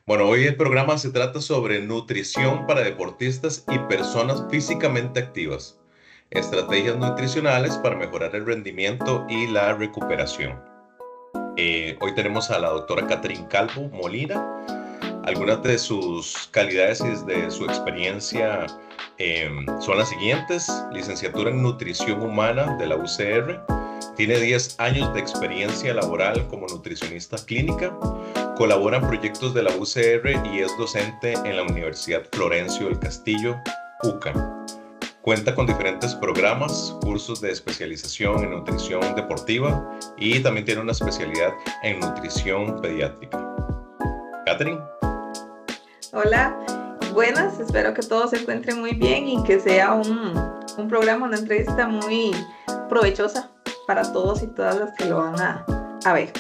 Bueno, hoy el programa se trata sobre nutrición para deportistas y personas físicamente activas, estrategias nutricionales para mejorar el rendimiento y la recuperación. Hoy tenemos a la doctora Catherine Calvo Molina. Algunas de sus calidades y de su experiencia son las siguientes: licenciatura en nutrición humana de la UCR, tiene 10 años de experiencia laboral como nutricionista clínica, colabora en proyectos de la UCR y es docente en la Universidad Florencio del Castillo, UCA. Cuenta con diferentes programas, cursos de especialización en nutrición deportiva y también tiene una especialidad en nutrición pediátrica. Catherine. Hola, buenas, espero que todos se encuentren muy bien y que sea un programa, una entrevista muy provechosa para todos y todas las que lo van a ver.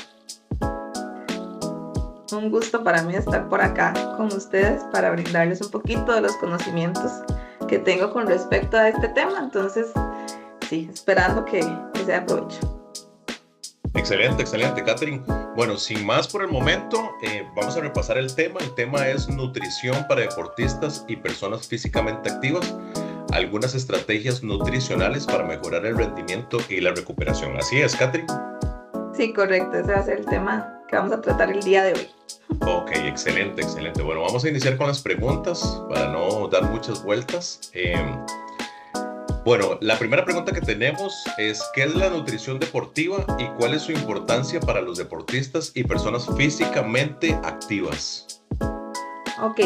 Un gusto para mí estar por acá con ustedes para brindarles un poquito de los conocimientos que tengo con respecto a este tema. Entonces, sí, esperando que sea de provecho. Excelente, Catherine. Bueno, sin más por el momento, vamos a repasar el tema. El tema es nutrición para deportistas y personas físicamente activas. Algunas estrategias nutricionales para mejorar el rendimiento y la recuperación. Así es, Catherine. Sí, correcto. Ese va a ser el tema que vamos a tratar el día de hoy. Ok, excelente. Bueno, vamos a iniciar con las preguntas para no dar muchas vueltas. Bueno, la primera pregunta que tenemos es: ¿qué es la nutrición deportiva y cuál es su importancia para los deportistas y personas físicamente activas? Ok,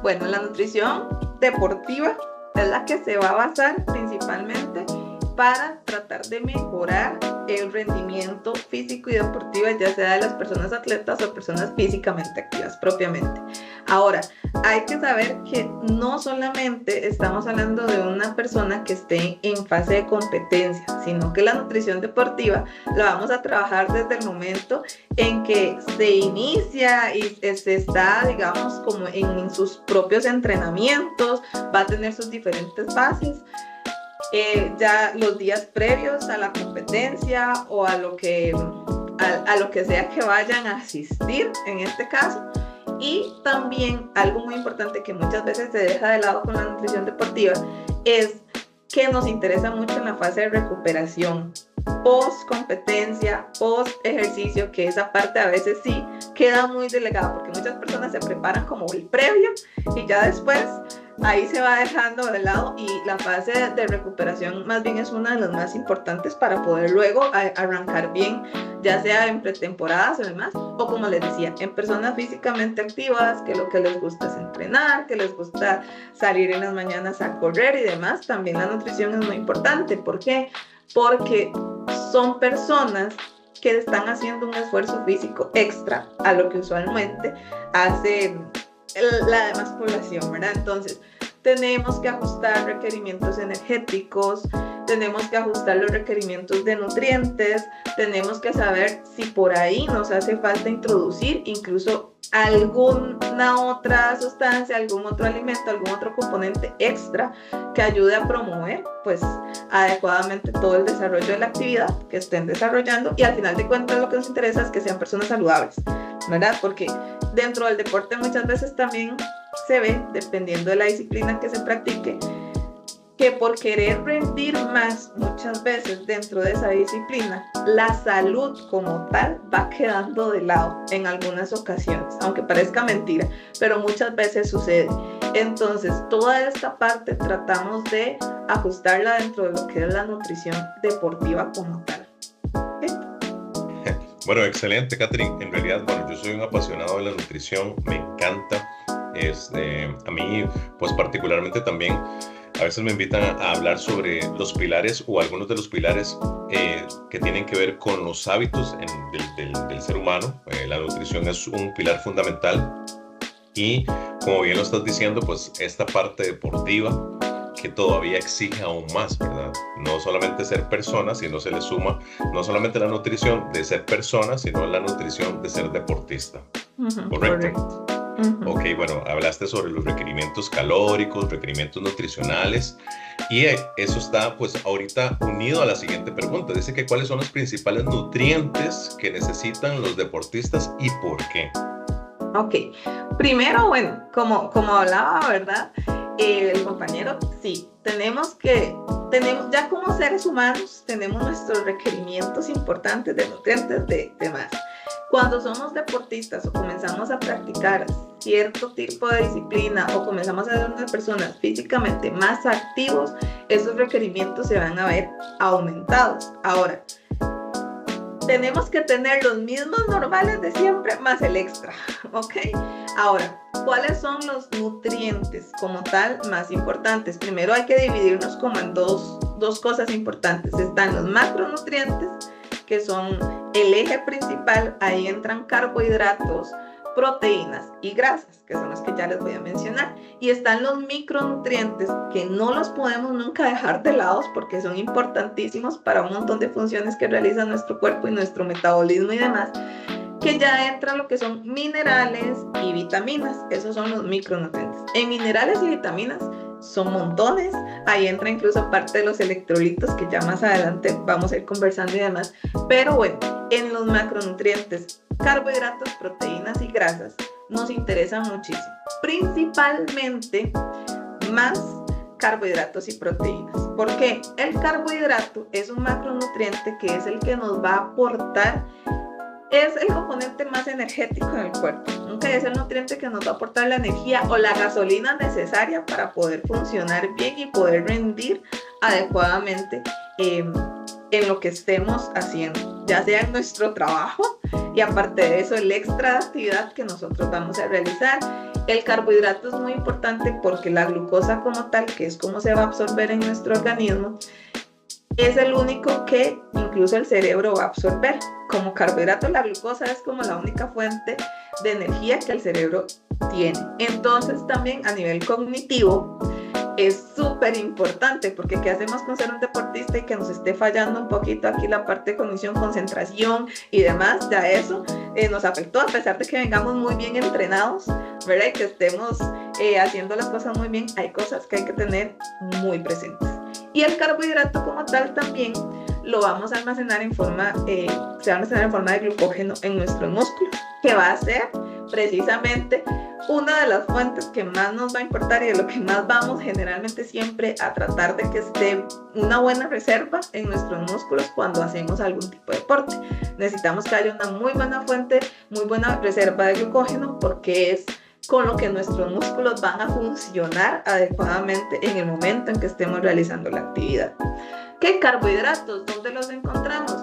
bueno, la nutrición deportiva es la que se va a basar principalmente para tratar de mejorar el rendimiento físico y deportivo, ya sea de las personas atletas o personas físicamente activas propiamente. Ahora, hay que saber que no solamente estamos hablando de una persona que esté en fase de competencia, sino que la nutrición deportiva la vamos a trabajar desde el momento en que se inicia y se está, digamos, como en sus propios entrenamientos, va a tener sus diferentes fases. Ya los días previos a la competencia o a lo que sea que vayan a asistir en este caso. Y también algo muy importante que muchas veces se deja de lado con la nutrición deportiva es que nos interesa mucho en la fase de recuperación, post competencia, post ejercicio, que esa parte a veces sí queda muy delegada porque muchas personas se preparan como el previo y ya después ahí se va dejando de lado, y la fase de recuperación más bien es una de las más importantes para poder luego arrancar bien, ya sea en pretemporadas o demás, o como les decía, en personas físicamente activas que lo que les gusta es entrenar, que les gusta salir en las mañanas a correr y demás. También la nutrición es muy importante. ¿Por qué? Porque son personas que están haciendo un esfuerzo físico extra a lo que usualmente hace la demás población, ¿verdad? Entonces, tenemos que ajustar requerimientos energéticos, tenemos que ajustar los requerimientos de nutrientes, tenemos que saber si por ahí nos hace falta introducir incluso alguna otra sustancia, algún otro alimento, algún otro componente extra que ayude a promover pues adecuadamente todo el desarrollo de la actividad que estén desarrollando. Y al final de cuentas lo que nos interesa es que sean personas saludables, ¿verdad? Porque dentro del deporte muchas veces también se ve, dependiendo de la disciplina que se practique, que por querer rendir más muchas veces dentro de esa disciplina, la salud como tal va quedando de lado en algunas ocasiones, aunque parezca mentira, pero muchas veces sucede. Entonces, toda esta parte tratamos de ajustarla dentro de lo que es la nutrición deportiva como tal. Bueno, excelente, Catherine. En realidad, bueno, yo soy un apasionado de la nutrición, me encanta. A mí, pues particularmente también, a veces me invitan a hablar sobre los pilares o algunos de los pilares que tienen que ver con los hábitos del ser humano. La nutrición es un pilar fundamental y, como bien lo estás diciendo, pues esta parte deportiva que todavía exige aún más, ¿verdad? No solamente ser persona, sino se le suma no solamente la nutrición de ser persona, sino la nutrición de ser deportista. ¿Correcto? Ok, bueno, hablaste sobre los requerimientos calóricos, requerimientos nutricionales, y eso está pues ahorita unido a la siguiente pregunta. Dice que cuáles son los principales nutrientes que necesitan los deportistas y por qué. Ok, primero, bueno, como hablaba, ¿verdad? El compañero, sí, tenemos, ya como seres humanos, tenemos nuestros requerimientos importantes de nutrientes de más. Cuando somos deportistas o comenzamos a practicar cierto tipo de disciplina o comenzamos a ser unas personas físicamente más activos, esos requerimientos se van a ver aumentados. Ahora, tenemos que tener los mismos normales de siempre más el extra, ¿ok? Ahora, ¿cuáles son los nutrientes como tal más importantes? Primero hay que dividirnos como en dos cosas importantes. Están los macronutrientes, que son el eje principal. Ahí entran carbohidratos, proteínas y grasas, que son los que ya les voy a mencionar. Y están los micronutrientes, que no los podemos nunca dejar de lado porque son importantísimos para un montón de funciones que realiza nuestro cuerpo y nuestro metabolismo y demás, que ya entra lo que son minerales y vitaminas. Esos son los micronutrientes. En minerales y vitaminas son montones. Ahí entra incluso parte de los electrolitos, que ya más adelante vamos a ir conversando y demás. Pero bueno, en los macronutrientes, carbohidratos, proteínas y grasas nos interesan muchísimo. Principalmente más carbohidratos y proteínas. ¿Por qué? El carbohidrato es un macronutriente que es el que nos va a aportar, es el componente más energético en el cuerpo, ¿okay? Es el nutriente que nos va a aportar la energía o la gasolina necesaria para poder funcionar bien y poder rendir adecuadamente en lo que estemos haciendo, ya sea en nuestro trabajo y aparte de eso el extra de actividad que nosotros vamos a realizar. El carbohidrato es muy importante porque la glucosa como tal, que es como se va a absorber en nuestro organismo, es el único que incluso el cerebro va a absorber. Como carbohidrato, la glucosa es como la única fuente de energía que el cerebro tiene. Entonces también a nivel cognitivo es súper importante, porque ¿qué hacemos con ser un deportista y que nos esté fallando un poquito aquí la parte de cognición, concentración y demás? Ya eso nos afectó, a pesar de que vengamos muy bien entrenados, ¿verdad? Y que estemos haciendo las cosas muy bien, hay cosas que hay que tener muy presentes. Y el carbohidrato como tal también lo vamos a almacenar en forma, se va a almacenar en forma de glucógeno en nuestros músculos, que va a ser precisamente una de las fuentes que más nos va a importar y de lo que más vamos generalmente siempre a tratar de que esté una buena reserva en nuestros músculos cuando hacemos algún tipo de deporte. Necesitamos que haya una muy buena fuente, muy buena reserva de glucógeno, porque es con lo que nuestros músculos van a funcionar adecuadamente en el momento en que estemos realizando la actividad. ¿Qué carbohidratos? ¿Dónde los encontramos?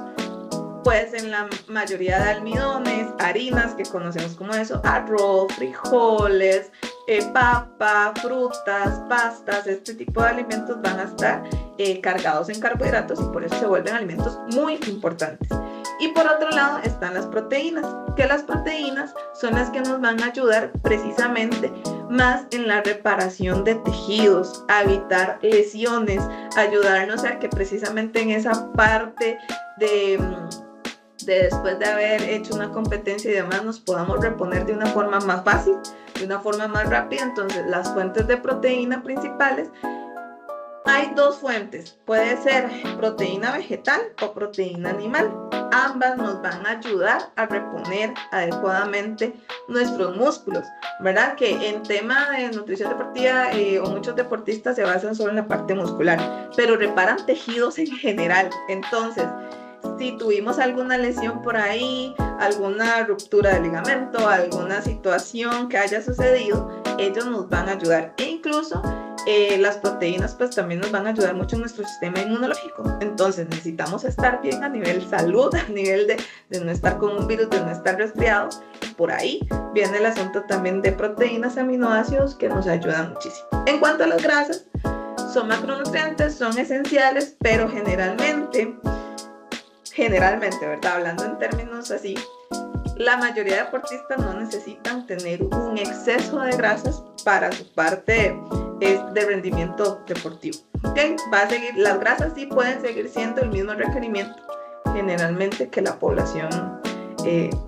Pues en la mayoría de almidones, harinas que conocemos como eso, arroz, frijoles, papa, frutas, pastas. Este tipo de alimentos van a estar cargados en carbohidratos y por eso se vuelven alimentos muy importantes. Y por otro lado están las proteínas, que las proteínas son las que nos van a ayudar precisamente más en la reparación de tejidos, a evitar lesiones, ayudarnos a que precisamente en esa parte de después de haber hecho una competencia y demás nos podamos reponer de una forma más fácil, de una forma más rápida. Entonces las fuentes de proteína principales, hay dos fuentes, puede ser proteína vegetal o proteína animal. Ambas nos van a ayudar a reponer adecuadamente nuestros músculos, ¿verdad? Que en tema de nutrición deportiva o muchos deportistas se basan solo en la parte muscular, pero reparan tejidos en general. Entonces, si tuvimos alguna lesión por ahí, alguna ruptura de ligamento, alguna situación que haya sucedido, ellos nos van a ayudar. E incluso las proteínas pues también nos van a ayudar mucho en nuestro sistema inmunológico. Entonces necesitamos estar bien a nivel salud, a nivel de no estar con un virus, de no estar resfriado. Por ahí viene el asunto también de proteínas, aminoácidos, que nos ayudan muchísimo. En cuanto a las grasas, son macronutrientes, son esenciales, pero generalmente, ¿verdad? Hablando en términos así, la mayoría de deportistas no necesitan tener un exceso de grasas para su parte de rendimiento deportivo. ¿Okay? Va a seguir, las grasas sí pueden seguir siendo el mismo requerimiento generalmente que la población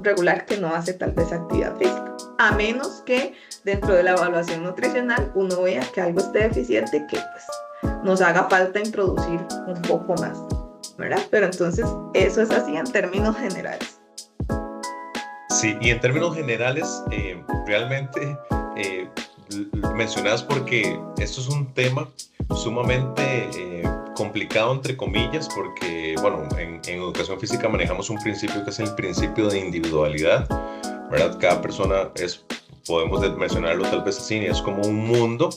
regular que no hace tal vez actividad física, a menos que dentro de la evaluación nutricional uno vea que algo esté deficiente, que pues nos haga falta introducir un poco más, ¿verdad? Pero entonces eso es así en términos generales. Sí, y en términos generales, realmente mencionas porque esto es un tema sumamente complicado, entre comillas, porque, bueno, en educación física manejamos un principio que es el principio de individualidad, ¿verdad? Cada persona es, podemos mencionarlo tal vez así, es como un mundo.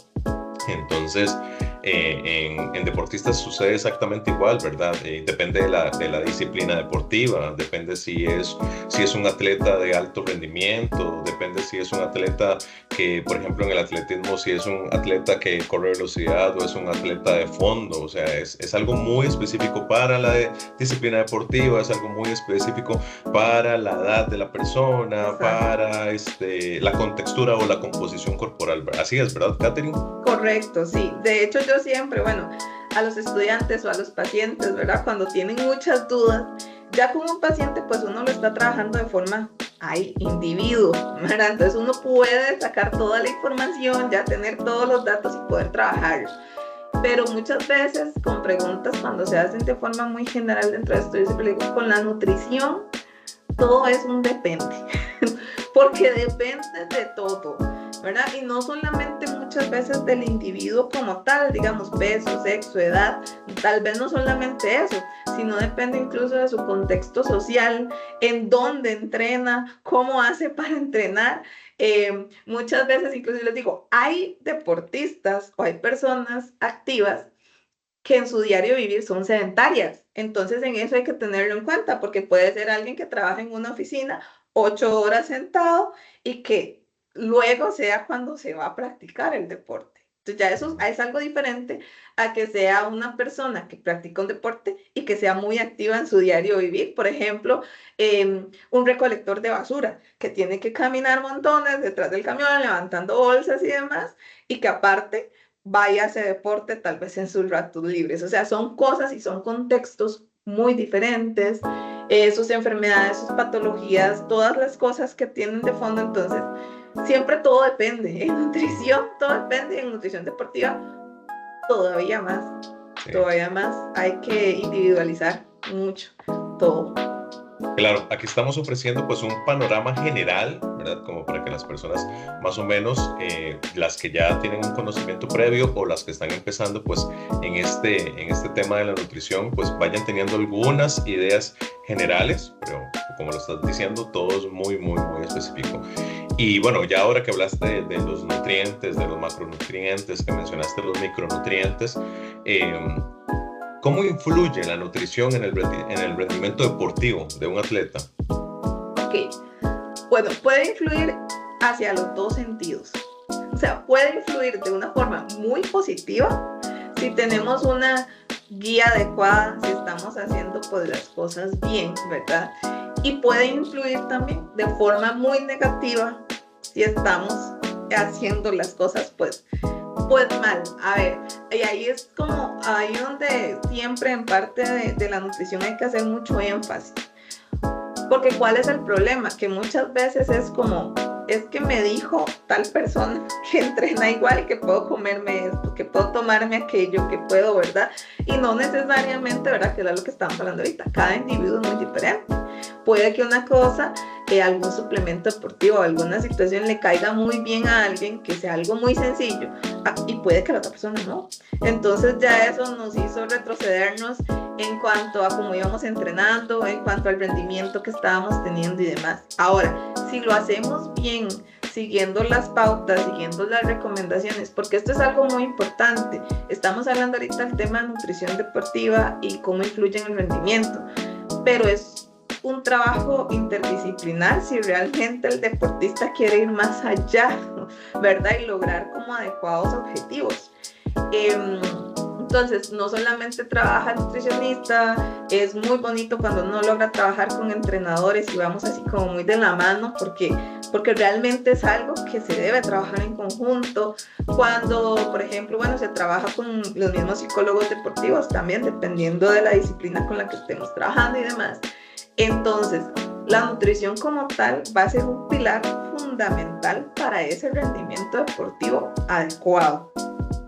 Entonces, en deportistas sucede exactamente igual, ¿verdad? Depende de la disciplina deportiva, depende si es un atleta de alto rendimiento, depende si es un atleta que, por ejemplo, en el atletismo, si es un atleta que corre velocidad o es un atleta de fondo, o sea, es algo muy específico para la disciplina deportiva, es algo muy específico para la edad de la persona, Exacto. para la contextura o la composición corporal. Así es, ¿verdad, Katherine? Correcto, sí. De hecho, yo siempre, bueno, a los estudiantes o a los pacientes, ¿verdad? Cuando tienen muchas dudas, ya como un paciente, pues uno lo está trabajando de forma individuo, ¿verdad? Entonces uno puede sacar toda la información, ya tener todos los datos y poder trabajarlo. Pero muchas veces con preguntas cuando se hacen de forma muy general dentro de esto, yo siempre digo, con la nutrición todo es un depende, porque depende de todo, ¿verdad? Y no solamente muchas veces del individuo como tal, digamos, peso, sexo, edad, tal vez no solamente eso, sino depende incluso de su contexto social, en dónde entrena, cómo hace para entrenar. Muchas veces incluso les digo, hay deportistas o hay personas activas que en su diario vivir son sedentarias. Entonces en eso hay que tenerlo en cuenta, porque puede ser alguien que trabaja en una oficina 8 horas sentado y que luego sea cuando se va a practicar el deporte. Entonces ya eso es algo diferente a que sea una persona que practica un deporte y que sea muy activa en su diario vivir. Por ejemplo, un recolector de basura que tiene que caminar montones detrás del camión, levantando bolsas y demás, y que aparte vaya a ese deporte tal vez en sus ratos libres. O sea, son cosas y son contextos muy diferentes, sus enfermedades, sus patologías, todas las cosas que tienen de fondo. Entonces, siempre todo depende. En nutrición todo depende, en nutrición deportiva todavía más. Sí. Todavía más hay que individualizar mucho todo. Claro, aquí estamos ofreciendo pues un panorama general, ¿verdad? Como para que las personas más o menos, las que ya tienen un conocimiento previo o las que están empezando pues en este tema de la nutrición, pues vayan teniendo algunas ideas generales, pero como lo estás diciendo, todo es muy, muy, muy específico. Y bueno, ya ahora que hablaste de los nutrientes, de los macronutrientes, que mencionaste los micronutrientes, ¿cómo influye la nutrición en el rendimiento deportivo de un atleta? Ok, bueno, puede influir hacia los dos sentidos. O sea, puede influir de una forma muy positiva si tenemos una guía adecuada, si estamos haciendo pues las cosas bien, ¿verdad? Y puede influir también de forma muy negativa si estamos haciendo las cosas pues mal. A ver, y ahí es como ahí donde siempre en parte de la nutrición hay que hacer mucho énfasis, porque ¿cuál es el problema? Que muchas veces es como, es que me dijo tal persona que entrena igual, que puedo comerme esto, que puedo tomarme aquello, que puedo, ¿verdad? Y no necesariamente, ¿verdad? Que es lo que estamos hablando ahorita, cada individuo es muy diferente. Puede que una cosa, algún suplemento deportivo, alguna situación le caiga muy bien a alguien, que sea algo muy sencillo, y puede que a la otra persona no. Entonces ya eso nos hizo retrocedernos en cuanto a cómo íbamos entrenando, en cuanto al rendimiento que estábamos teniendo y demás. Ahora, si lo hacemos bien, siguiendo las pautas, siguiendo las recomendaciones, porque esto es algo muy importante. Estamos hablando ahorita del tema de nutrición deportiva y cómo influye en el rendimiento, pero es un trabajo interdisciplinar si realmente el deportista quiere ir más allá, ¿verdad? Y lograr como adecuados objetivos. Entonces, no solamente trabaja el nutricionista, es muy bonito cuando uno logra trabajar con entrenadores y vamos así como muy de la mano, porque realmente es algo que se debe trabajar en conjunto. Cuando, por ejemplo, bueno, se trabaja con los mismos psicólogos deportivos también, dependiendo de la disciplina con la que estemos trabajando y demás. Entonces, la nutrición como tal va a ser un pilar fundamental para ese rendimiento deportivo adecuado,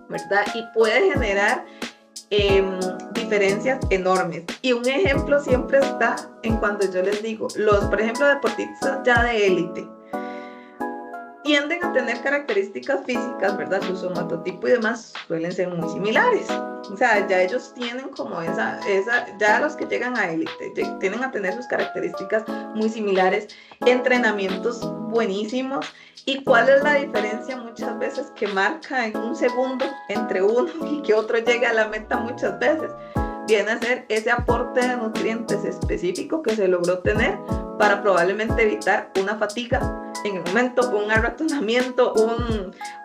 ¿verdad? Y puede generar diferencias enormes. Y un ejemplo siempre está en cuando yo les digo, por ejemplo, deportistas ya de élite tienden a tener características físicas, ¿verdad? Su somatotipo y demás suelen ser muy similares. O sea, ya ellos tienen como ya los que llegan a élite tienden a tener sus características muy similares, entrenamientos buenísimos. ¿Y cuál es la diferencia muchas veces que marca en un segundo entre uno y que otro llegue a la meta muchas veces? Viene a ser ese aporte de nutrientes específico que se logró tener para probablemente evitar una fatiga en el momento, un arratonamiento,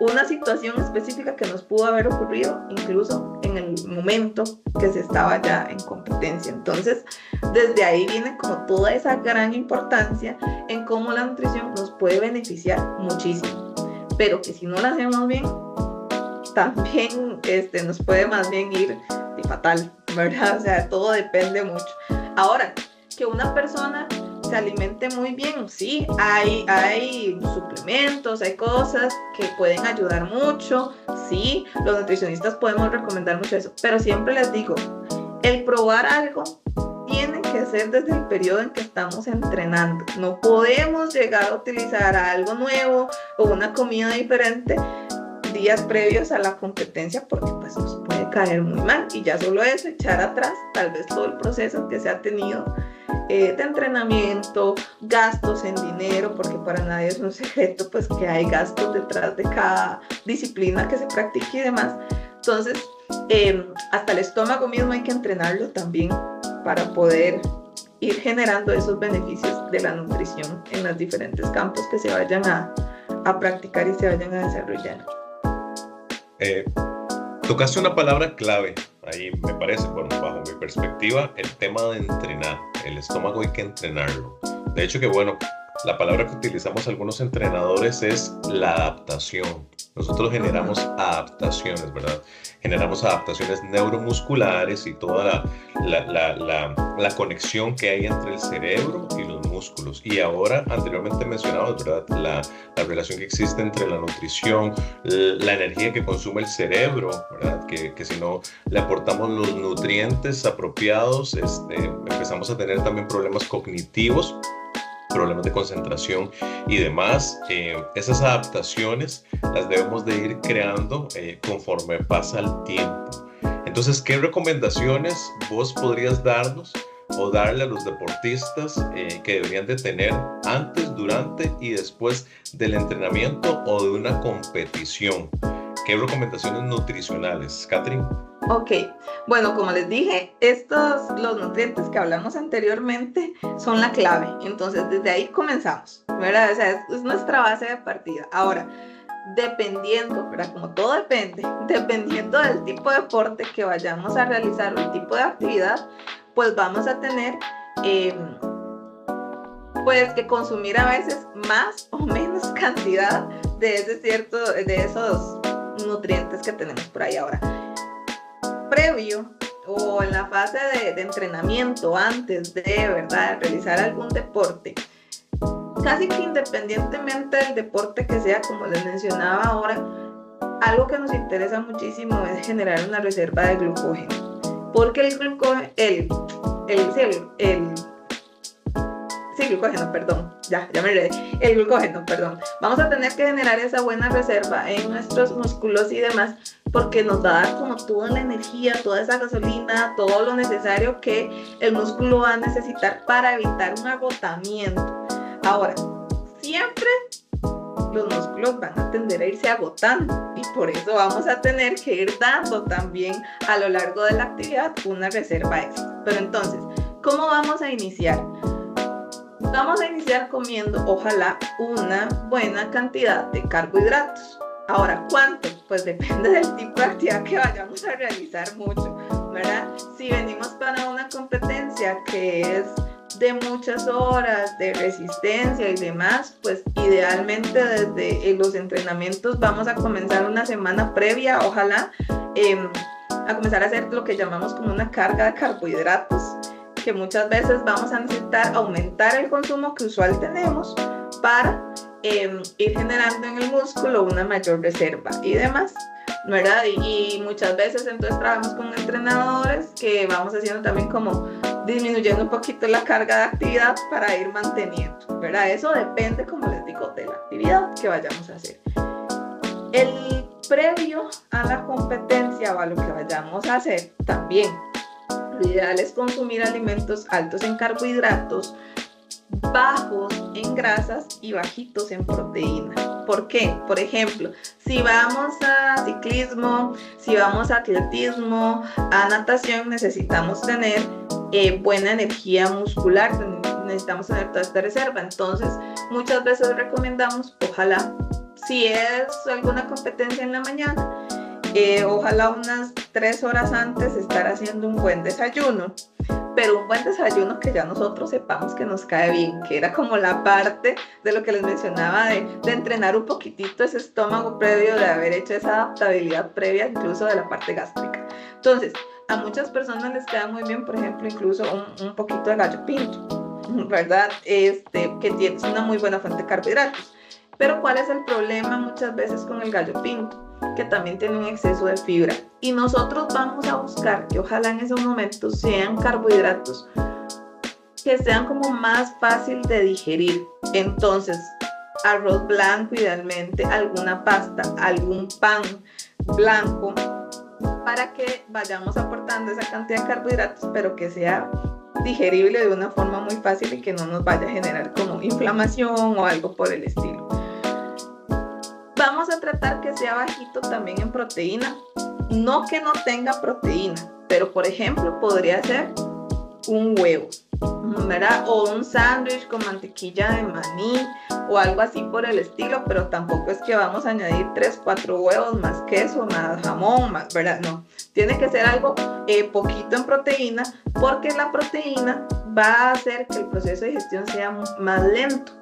una situación específica que nos pudo haber ocurrido incluso en el momento que se estaba ya en competencia. Entonces, desde ahí viene como toda esa gran importancia en cómo la nutrición nos puede beneficiar muchísimo, pero que si no la hacemos bien, también nos puede más bien ir fatal, ¿verdad? O sea, todo depende mucho. Ahora, que una persona se alimente muy bien, sí, hay suplementos, hay cosas que pueden ayudar mucho, sí, los nutricionistas podemos recomendar mucho eso, pero siempre les digo, el probar algo tiene que ser desde el periodo en que estamos entrenando. No podemos llegar a utilizar algo nuevo o una comida diferente días previos a la competencia porque pues nos puede caer muy mal, y ya solo eso, echar atrás tal vez todo el proceso que se ha tenido de entrenamiento, gastos en dinero, porque para nadie es un secreto pues que hay gastos detrás de cada disciplina que se practique y demás. Entonces hasta el estómago mismo hay que entrenarlo también para poder ir generando esos beneficios de la nutrición en los diferentes campos que se vayan a practicar y se vayan a desarrollar. Tocaste una palabra clave ahí, me parece, bueno, bajo mi perspectiva, el tema de entrenar. El estómago hay que entrenarlo. De hecho que bueno, la palabra que utilizamos algunos entrenadores es la adaptación. Nosotros generamos adaptaciones, ¿verdad? Generamos adaptaciones neuromusculares y toda la conexión que hay entre el cerebro y los músculos. Y ahora, anteriormente mencionado, ¿verdad? La relación que existe entre la nutrición, la energía que consume el cerebro, ¿verdad? Que si no le aportamos los nutrientes apropiados, empezamos a tener también problemas cognitivos, problemas de concentración y demás. Esas adaptaciones las debemos de ir creando conforme pasa el tiempo. Entonces, ¿qué recomendaciones vos podrías darnos o darle a los deportistas que deberían de tener antes, durante y después del entrenamiento o de una competición? ¿Qué recomendaciones nutricionales, Catherine? Ok, bueno, como les dije, los nutrientes que hablamos anteriormente son la clave. Entonces, desde ahí comenzamos, ¿verdad? O sea, es nuestra base de partida. Ahora, dependiendo, ¿verdad? Como todo depende, dependiendo del tipo de deporte que vayamos a realizar o el tipo de actividad, pues vamos a tener pues que consumir a veces más o menos cantidad de esos nutrientes que tenemos por ahí. Ahora, previo o en la fase de entrenamiento, antes de, ¿verdad?, realizar algún deporte, casi que independientemente del deporte que sea, como les mencionaba ahora, algo que nos interesa muchísimo es generar una reserva de glucógeno, porque el glucógeno, el glucógeno, perdón. Vamos a tener que generar esa buena reserva en nuestros músculos y demás, porque nos va a dar como toda la energía, toda esa gasolina, todo lo necesario que el músculo va a necesitar para evitar un agotamiento. Ahora, siempre los músculos van a tender a irse agotando y por eso vamos a tener que ir dando también a lo largo de la actividad una reserva extra. Pero entonces, ¿cómo vamos a iniciar? Vamos a iniciar comiendo, ojalá, una buena cantidad de carbohidratos. Ahora, ¿cuánto? Pues depende del tipo de actividad que vayamos a realizar mucho, ¿verdad? Si venimos para una competencia que es de muchas horas, de resistencia y demás, pues idealmente desde los entrenamientos vamos a comenzar una semana previa, ojalá, a comenzar a hacer lo que llamamos como una carga de carbohidratos, que muchas veces vamos a necesitar aumentar el consumo que usual tenemos para ir generando en el músculo una mayor reserva y demás. ¿verdad? Y muchas veces entonces trabajamos con entrenadores que vamos haciendo también como disminuyendo un poquito la carga de actividad para ir manteniendo, ¿verdad? Eso depende, como les digo, de la actividad que vayamos a hacer. El previo a la competencia o a lo que vayamos a hacer también, lo ideal es consumir alimentos altos en carbohidratos, bajos en grasas y bajitos en proteína. ¿Por qué? Por ejemplo, si vamos a ciclismo, si vamos a atletismo, a natación, necesitamos tener buena energía muscular, necesitamos tener toda esta reserva. Entonces, muchas veces recomendamos, ojalá, si es alguna competencia en la mañana, ojalá unas 3 horas antes estar haciendo un buen desayuno, pero un buen desayuno que ya nosotros sepamos que nos cae bien, que era como la parte de lo que les mencionaba de entrenar un poquitito ese estómago previo, de haber hecho esa adaptabilidad previa incluso de la parte gástrica. Entonces, a muchas personas les queda muy bien, por ejemplo, incluso un poquito de gallo pinto, ¿verdad? Que tiene una muy buena fuente de carbohidratos. Pero ¿cuál es el problema muchas veces con el gallo pinto? Que también tiene un exceso de fibra. Y nosotros vamos a buscar que ojalá en esos momentos sean carbohidratos que sean como más fácil de digerir. Entonces, arroz blanco idealmente, alguna pasta, algún pan blanco, para que vayamos aportando esa cantidad de carbohidratos, pero que sea digerible de una forma muy fácil y que no nos vaya a generar como inflamación o algo por el estilo. Vamos a tratar que sea bajito también en proteína, no que no tenga proteína, pero por ejemplo podría ser un huevo, ¿verdad? O un sándwich con mantequilla de maní o algo así por el estilo, pero tampoco es que vamos a añadir 3-4 huevos más queso, más jamón, más, ¿verdad? No, tiene que ser algo poquito en proteína, porque la proteína va a hacer que el proceso de digestión sea más lento.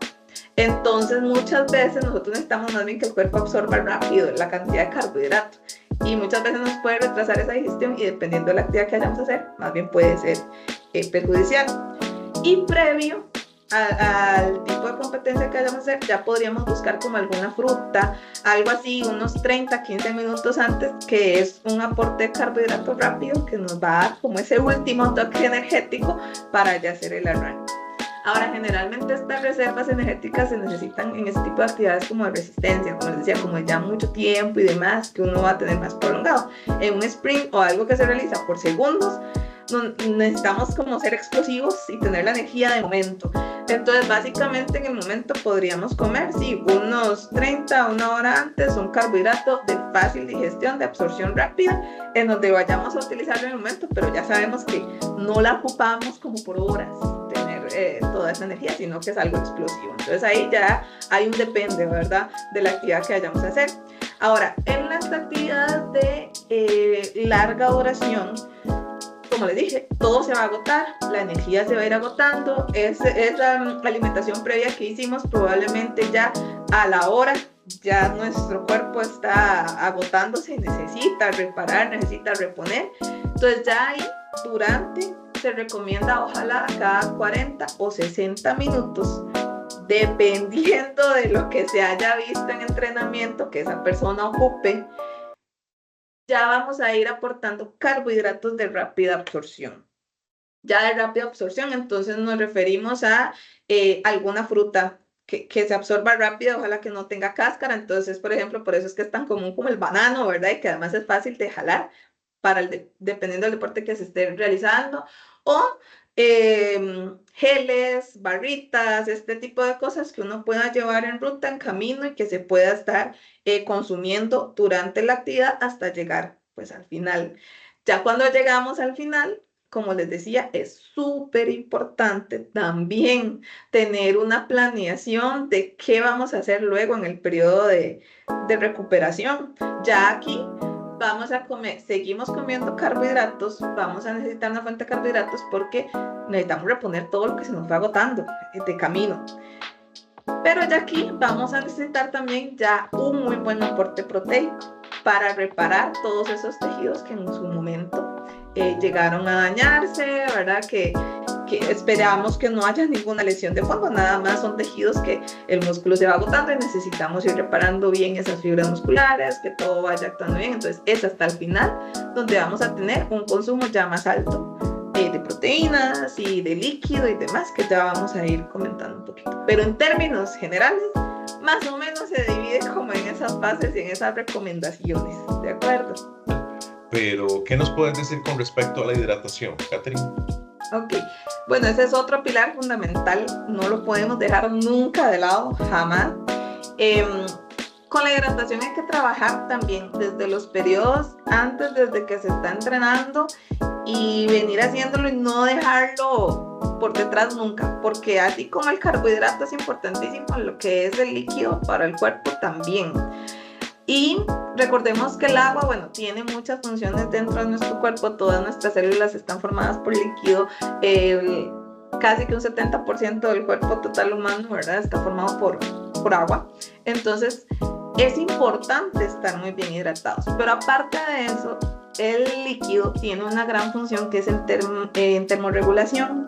Entonces muchas veces nosotros necesitamos más bien que el cuerpo absorba rápido la cantidad de carbohidratos y muchas veces nos puede retrasar esa digestión y dependiendo de la actividad que vayamos a hacer, más bien puede ser perjudicial. Y previo al tipo de competencia que vayamos a hacer, ya podríamos buscar como alguna fruta, algo así, unos 30-15 minutos antes, que es un aporte de carbohidratos rápido que nos va a dar como ese último toque energético para ya hacer el arranque. Ahora, generalmente estas reservas energéticas se necesitan en este tipo de actividades como de resistencia, como les decía, como ya mucho tiempo y demás, que uno va a tener más prolongado. En un sprint o algo que se realiza por segundos, necesitamos como ser explosivos y tener la energía de momento. Entonces, básicamente en el momento podríamos comer, sí, unos 30 o 1 hora antes, un carbohidrato de fácil digestión, de absorción rápida, en donde vayamos a utilizarlo en el momento, pero ya sabemos que no la ocupamos como por horas, tener toda esa energía, sino que es algo explosivo. Entonces ahí ya hay un depende, ¿verdad?, de la actividad que vayamos a hacer. Ahora, en las actividades de larga duración, como les dije, todo se va a agotar, la energía se va a ir agotando, esa alimentación previa que hicimos probablemente ya a la hora, ya nuestro cuerpo está agotándose y necesita reparar, necesita reponer. Entonces ya ahí, durante, se recomienda ojalá cada 40 o 60 minutos, dependiendo de lo que se haya visto en entrenamiento que esa persona ocupe, ya vamos a ir aportando carbohidratos de rápida absorción. Ya de rápida absorción, entonces nos referimos a alguna fruta que se absorba rápido, ojalá que no tenga cáscara. Entonces, por ejemplo, por eso es que es tan común como el banano, ¿verdad? Y que además es fácil de jalar dependiendo del deporte que se esté realizando. O geles, barritas, este tipo de cosas que uno pueda llevar en ruta, en camino, y que se pueda estar consumiendo durante la actividad hasta llegar pues al final. Ya cuando llegamos al final, como les decía, es súper importante también tener una planeación de qué vamos a hacer luego en el periodo de recuperación. Ya aquí vamos a comer, seguimos comiendo carbohidratos, vamos a necesitar una fuente de carbohidratos porque necesitamos reponer todo lo que se nos fue agotando de camino. Pero ya aquí vamos a necesitar también ya un muy buen aporte proteico para reparar todos esos tejidos que en su momento llegaron a dañarse, ¿verdad? Que que esperamos que no haya ninguna lesión de fondo, nada más son tejidos que el músculo se va agotando y necesitamos ir reparando bien esas fibras musculares, que todo vaya actuando bien. Entonces es hasta el final donde vamos a tener un consumo ya más alto de proteínas y de líquido y demás, que ya vamos a ir comentando un poquito. Pero en términos generales, más o menos se divide como en esas fases y en esas recomendaciones, ¿de acuerdo? Pero, ¿qué nos puedes decir con respecto a la hidratación, Catherine? Ok, bueno, ese es otro pilar fundamental, no lo podemos dejar nunca de lado, jamás. Con la hidratación hay que trabajar también desde los periodos antes, desde que se está entrenando, y venir haciéndolo y no dejarlo por detrás nunca, porque así como el carbohidrato es importantísimo, lo que es el líquido para el cuerpo también. Y recordemos que el agua, bueno, tiene muchas funciones dentro de nuestro cuerpo, todas nuestras células están formadas por líquido, casi que un 70% del cuerpo total humano, ¿verdad?, está formado por agua. Entonces es importante estar muy bien hidratados, pero aparte de eso, el líquido tiene una gran función que es en termorregulación.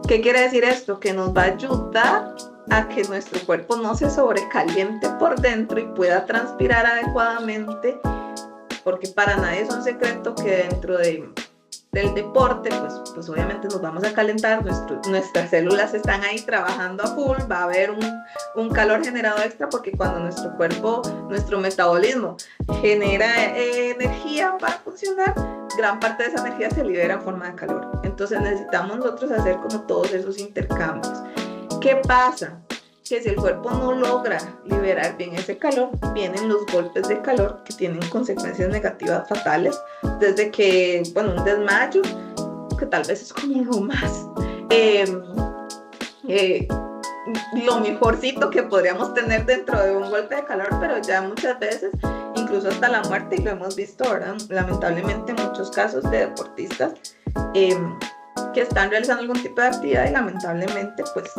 ¿Qué quiere decir esto? Que nos va a ayudar a que nuestro cuerpo no se sobrecaliente por dentro y pueda transpirar adecuadamente, porque para nadie es un secreto que dentro del deporte, pues obviamente nos vamos a calentar, nuestras células están ahí trabajando a full, va a haber un calor generado extra, porque cuando nuestro cuerpo, nuestro metabolismo genera energía para funcionar, gran parte de esa energía se libera en forma de calor. Entonces necesitamos nosotros hacer como todos esos intercambios. ¿Qué pasa? Que si el cuerpo no logra liberar bien ese calor, vienen los golpes de calor que tienen consecuencias negativas fatales, desde que, bueno, un desmayo, que tal vez es como lo más, lo mejorcito que podríamos tener dentro de un golpe de calor, pero ya muchas veces, incluso hasta la muerte, y lo hemos visto, ¿verdad?, lamentablemente en muchos casos de deportistas que están realizando algún tipo de actividad y lamentablemente, pues,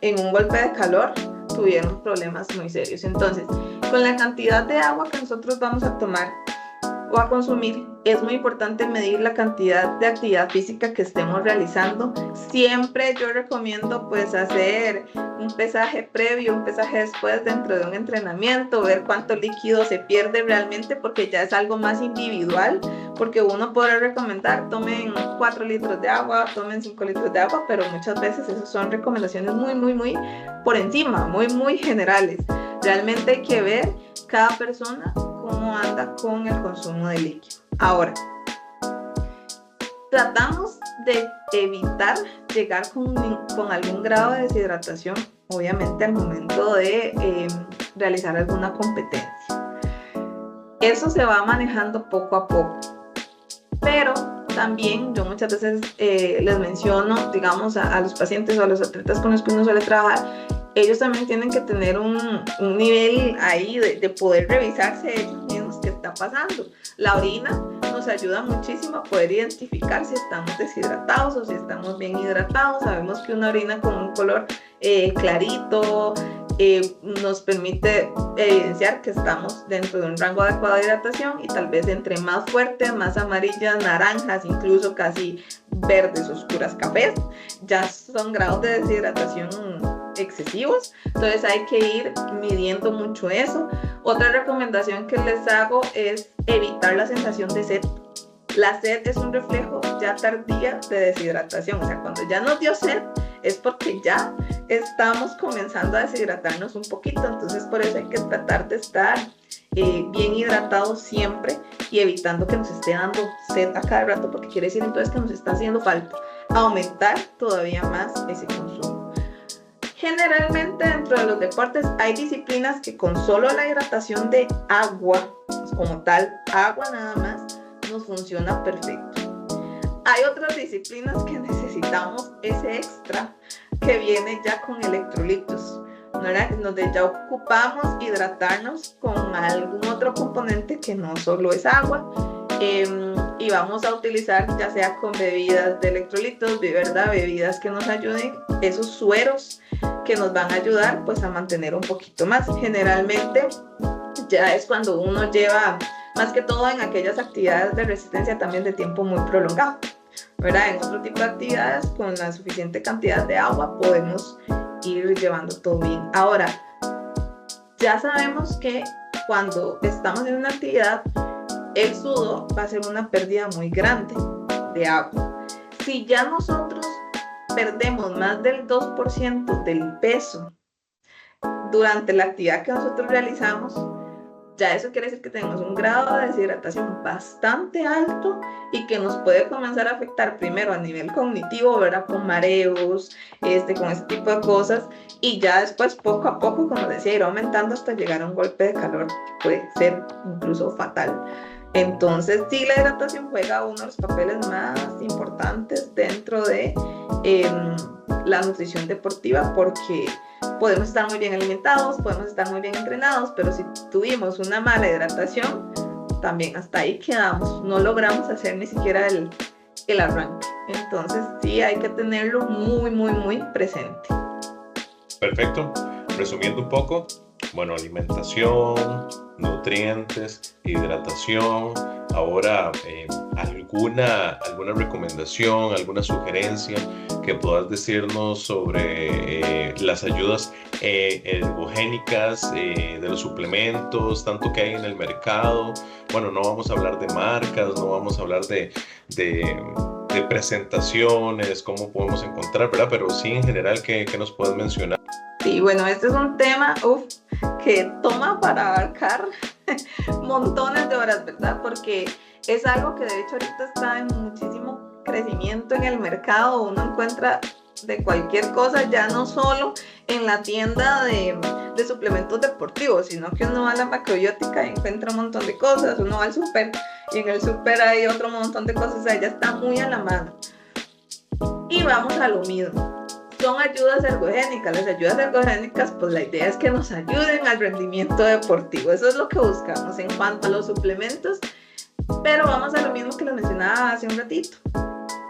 en un golpe de calor tuvieron problemas muy serios. Entonces, con la cantidad de agua que nosotros vamos a tomar o a consumir, es muy importante medir la cantidad de actividad física que estemos realizando. Siempre yo recomiendo pues hacer un pesaje previo, un pesaje después dentro de un entrenamiento, ver cuánto líquido se pierde realmente, porque ya es algo más individual, porque uno podrá recomendar tomen 4 litros de agua, tomen 5 litros de agua, pero muchas veces esas son recomendaciones muy por encima, muy generales. Realmente hay que ver cada persona cómo anda con el consumo de líquido. Ahora, tratamos de evitar llegar con algún grado de deshidratación, obviamente al momento de realizar alguna competencia. Eso se va manejando poco a poco, pero también yo muchas veces les menciono, digamos, a los pacientes o a los atletas con los que uno suele trabajar, ellos también tienen que tener un nivel ahí de poder revisarse ellos mismos qué está pasando. La orina nos ayuda muchísimo a poder identificar si estamos deshidratados o si estamos bien hidratados. Sabemos que una orina con un color clarito nos permite evidenciar que estamos dentro de un rango adecuado de hidratación, y tal vez entre más fuertes, más amarillas, naranjas, incluso casi verdes, oscuras, cafés, ya son grados de deshidratación excesivos. Entonces hay que ir midiendo mucho eso. Otra recomendación que les hago es evitar la sensación de sed. La sed es un reflejo ya tardía de deshidratación, o sea, cuando ya nos dio sed es porque ya estamos comenzando a deshidratarnos un poquito. Entonces por eso hay que tratar de estar bien hidratados siempre y evitando que nos esté dando sed a cada rato, porque quiere decir entonces que nos está haciendo falta aumentar todavía más ese consumo. Generalmente dentro de los deportes hay disciplinas que con solo la hidratación de agua, pues como tal, agua nada más, nos funciona perfecto. Hay otras disciplinas que necesitamos ese extra que viene ya con electrolitos, donde ya ocupamos hidratarnos con algún otro componente que no solo es agua, y vamos a utilizar ya sea con bebidas de electrolitos, ¿verdad?, bebidas que nos ayuden, esos sueros que nos van a ayudar pues a mantener un poquito más. Generalmente ya es cuando uno lleva, más que todo en aquellas actividades de resistencia también de tiempo muy prolongado, ¿verdad? En otro tipo de actividades, con la suficiente cantidad de agua, podemos ir llevando todo bien. Ahora, ya sabemos que cuando estamos en una actividad, el sudo va a ser una pérdida muy grande de agua. Si ya nosotros perdemos más del 2% del peso durante la actividad que nosotros realizamos, ya eso quiere decir que tenemos un grado de deshidratación bastante alto y que nos puede comenzar a afectar primero a nivel cognitivo, ¿verdad? Con mareos, con ese tipo de cosas, y ya después poco a poco, como decía, ir aumentando hasta llegar a un golpe de calor que puede ser incluso fatal. Entonces, sí, la hidratación juega uno de los papeles más importantes dentro de la nutrición deportiva, porque podemos estar muy bien alimentados, podemos estar muy bien entrenados, pero si tuvimos una mala hidratación, también hasta ahí quedamos, no logramos hacer ni siquiera el arranque. Entonces, sí, hay que tenerlo muy, muy, muy presente. Perfecto. Resumiendo un poco, bueno, alimentación, nutrientes, hidratación. Ahora, alguna recomendación, alguna sugerencia que puedas decirnos sobre las ayudas ergogénicas de los suplementos, tanto que hay en el mercado. Bueno, no vamos a hablar de marcas, no vamos a hablar de presentaciones, cómo podemos encontrar, ¿verdad? Pero sí, en general, ¿qué nos puedes mencionar? Sí, bueno, este es un tema que toma para abarcar montones de horas, ¿verdad? Porque es algo que de hecho ahorita está en muchísimo crecimiento en el mercado. Uno encuentra de cualquier cosa, ya no solo en la tienda de suplementos deportivos, sino que uno va a la macrobiótica y encuentra un montón de cosas, uno va al súper y en el súper hay otro montón de cosas, o sea, ya está muy a la mano. Y vamos a lo mismo. Son ayudas ergogénicas. Las ayudas ergogénicas, pues la idea es que nos ayuden al rendimiento deportivo. Eso es lo que buscamos en cuanto a los suplementos. Pero vamos a lo mismo que lo mencionaba hace un ratito.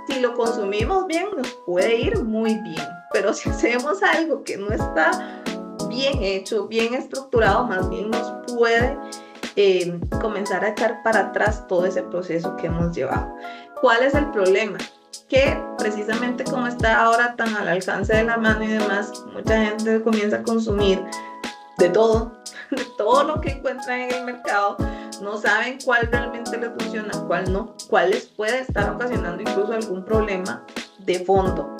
Si lo consumimos bien, nos puede ir muy bien. Pero si hacemos algo que no está bien hecho, bien estructurado, más bien nos puede comenzar a echar para atrás todo ese proceso que hemos llevado. ¿Cuál es el problema? Que precisamente como está ahora tan al alcance de la mano y demás, mucha gente comienza a consumir de todo lo que encuentran en el mercado, no saben cuál realmente les funciona, cuál no, cuál les puede estar ocasionando incluso algún problema de fondo.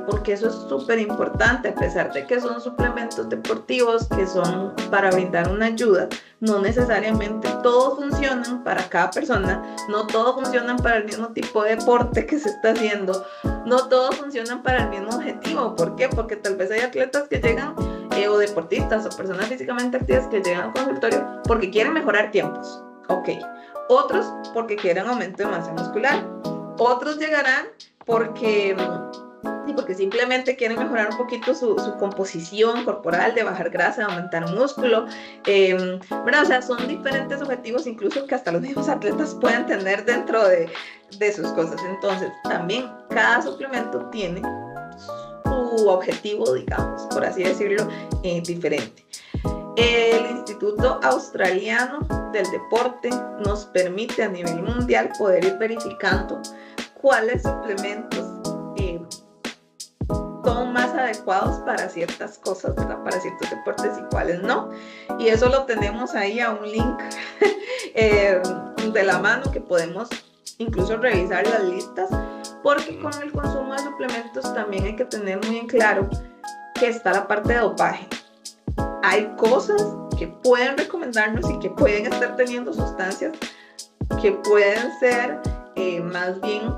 Porque eso es súper importante, a pesar de que son suplementos deportivos que son para brindar una ayuda, no necesariamente todos funcionan para cada persona, no todos funcionan para el mismo tipo de deporte que se está haciendo, no todos funcionan para el mismo objetivo. ¿Por qué? Porque tal vez hay atletas que llegan o deportistas o personas físicamente activas que llegan al consultorio porque quieren mejorar tiempos, ok, otros porque quieren aumento de masa muscular, otros llegarán porque simplemente quieren mejorar un poquito su composición corporal, de bajar grasa, de aumentar músculo, ¿verdad? O sea, son diferentes objetivos incluso que hasta los mismos atletas pueden tener dentro de sus cosas. Entonces, también cada suplemento tiene su objetivo, digamos, por así decirlo, diferente. El Instituto Australiano del Deporte nos permite a nivel mundial poder ir verificando cuáles suplementos son más adecuados para ciertas cosas, ¿verdad? Para ciertos deportes y cuáles no. Y eso lo tenemos ahí a un link de la mano que podemos incluso revisar las listas, porque con el consumo de suplementos también hay que tener muy en claro que está la parte de dopaje. Hay cosas que pueden recomendarnos y que pueden estar teniendo sustancias que pueden ser más bien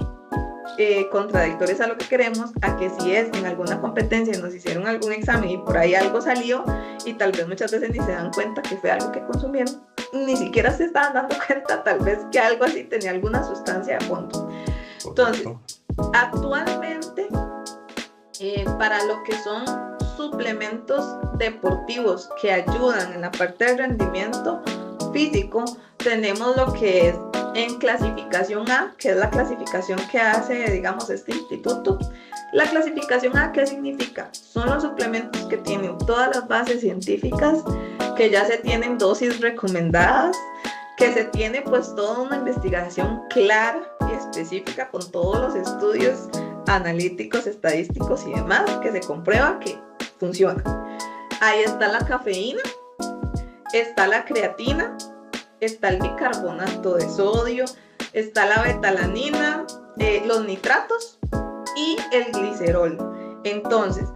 contradictorias a lo que queremos, a que si es en alguna competencia nos hicieron algún examen y por ahí algo salió y tal vez muchas veces ni se dan cuenta que fue algo que consumieron, ni siquiera se estaban dando cuenta tal vez que algo así tenía alguna sustancia de fondo. Entonces, actualmente para lo que son suplementos deportivos que ayudan en la parte del rendimiento físico, tenemos lo que es en clasificación A, que es la clasificación que hace, digamos, este instituto. La clasificación A, ¿qué significa? Son los suplementos que tienen todas las bases científicas, que ya se tienen dosis recomendadas, que se tiene pues toda una investigación clara y específica con todos los estudios analíticos, estadísticos y demás, que se comprueba que funciona. Ahí está la cafeína, está la creatina, está el bicarbonato de sodio, está la betalanina, los nitratos y el glicerol. Entonces,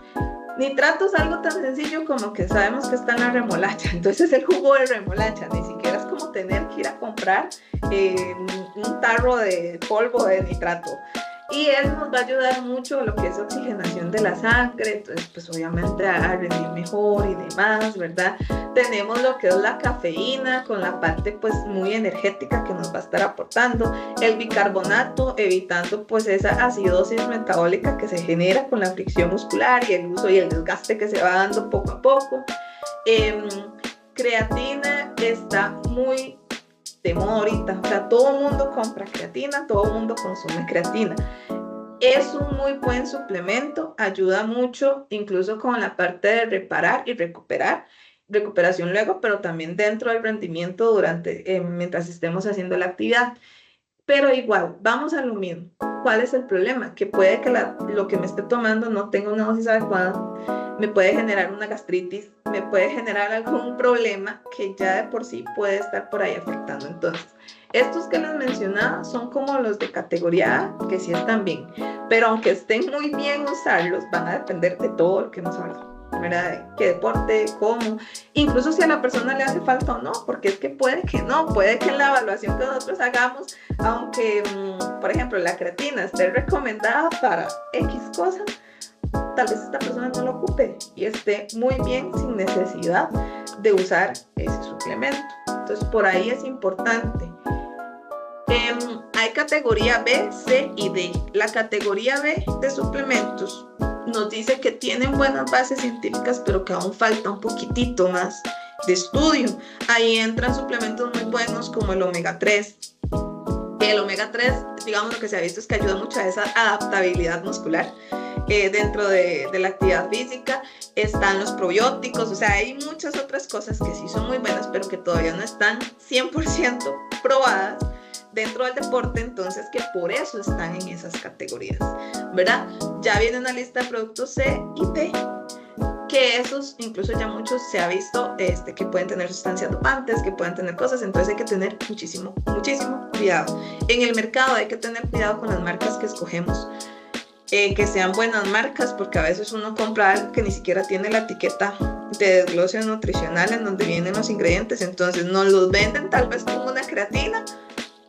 nitrato es algo tan sencillo como que sabemos que está en la remolacha. Entonces, el jugo de remolacha, ni siquiera es como tener que ir a comprar un tarro de polvo de nitrato. Y él nos va a ayudar mucho a lo que es oxigenación de la sangre, entonces pues obviamente a rendir mejor y demás, ¿verdad? Tenemos lo que es la cafeína con la parte pues muy energética que nos va a estar aportando, el bicarbonato evitando pues esa acidosis metabólica que se genera con la fricción muscular y el uso y el desgaste que se va dando poco a poco. Creatina está muy de moda ahorita, o sea, todo el mundo compra creatina, todo el mundo consume creatina. Es un muy buen suplemento, ayuda mucho, incluso con la parte de reparar y recuperar, recuperación luego, pero también dentro del rendimiento durante, mientras estemos haciendo la actividad. Pero igual, vamos a lo mismo. ¿Cuál es el problema? Que puede que lo que me esté tomando no tenga una dosis adecuada, me puede generar una gastritis, me puede generar algún problema que ya de por sí puede estar por ahí afectando. Entonces, estos que les mencionaba son como los de categoría A, que sí están bien, pero aunque estén muy bien usarlos, van a depender de todo lo que nos habla, ¿verdad? ¿Qué deporte? ¿Cómo? Incluso si a la persona le hace falta o no, porque es que puede que no, puede que en la evaluación que nosotros hagamos, aunque, por ejemplo, la creatina esté recomendada para X cosa, tal vez esta persona no lo ocupe y esté muy bien sin necesidad de usar ese suplemento. Entonces, por ahí es importante. Hay categoría B, C y D. La categoría B de suplementos nos dice que tienen buenas bases científicas, pero que aún falta un poquitito más de estudio. Ahí entran suplementos muy buenos como el omega 3. El omega 3, digamos, lo que se ha visto es que ayuda mucho a esa adaptabilidad muscular dentro de la actividad física. Están los probióticos, o sea, hay muchas otras cosas que sí son muy buenas, pero que todavía no están 100% probadas dentro del deporte, entonces que por eso están en esas categorías, ¿verdad? Ya viene una lista de productos C y D, que esos incluso ya muchos se ha visto que pueden tener sustancias dopantes, que pueden tener cosas, entonces hay que tener muchísimo cuidado. En el mercado hay que tener cuidado con las marcas que escogemos, que sean buenas marcas, porque a veces uno compra algo que ni siquiera tiene la etiqueta de desglose nutricional en donde vienen los ingredientes, entonces nos los venden tal vez como una creatina,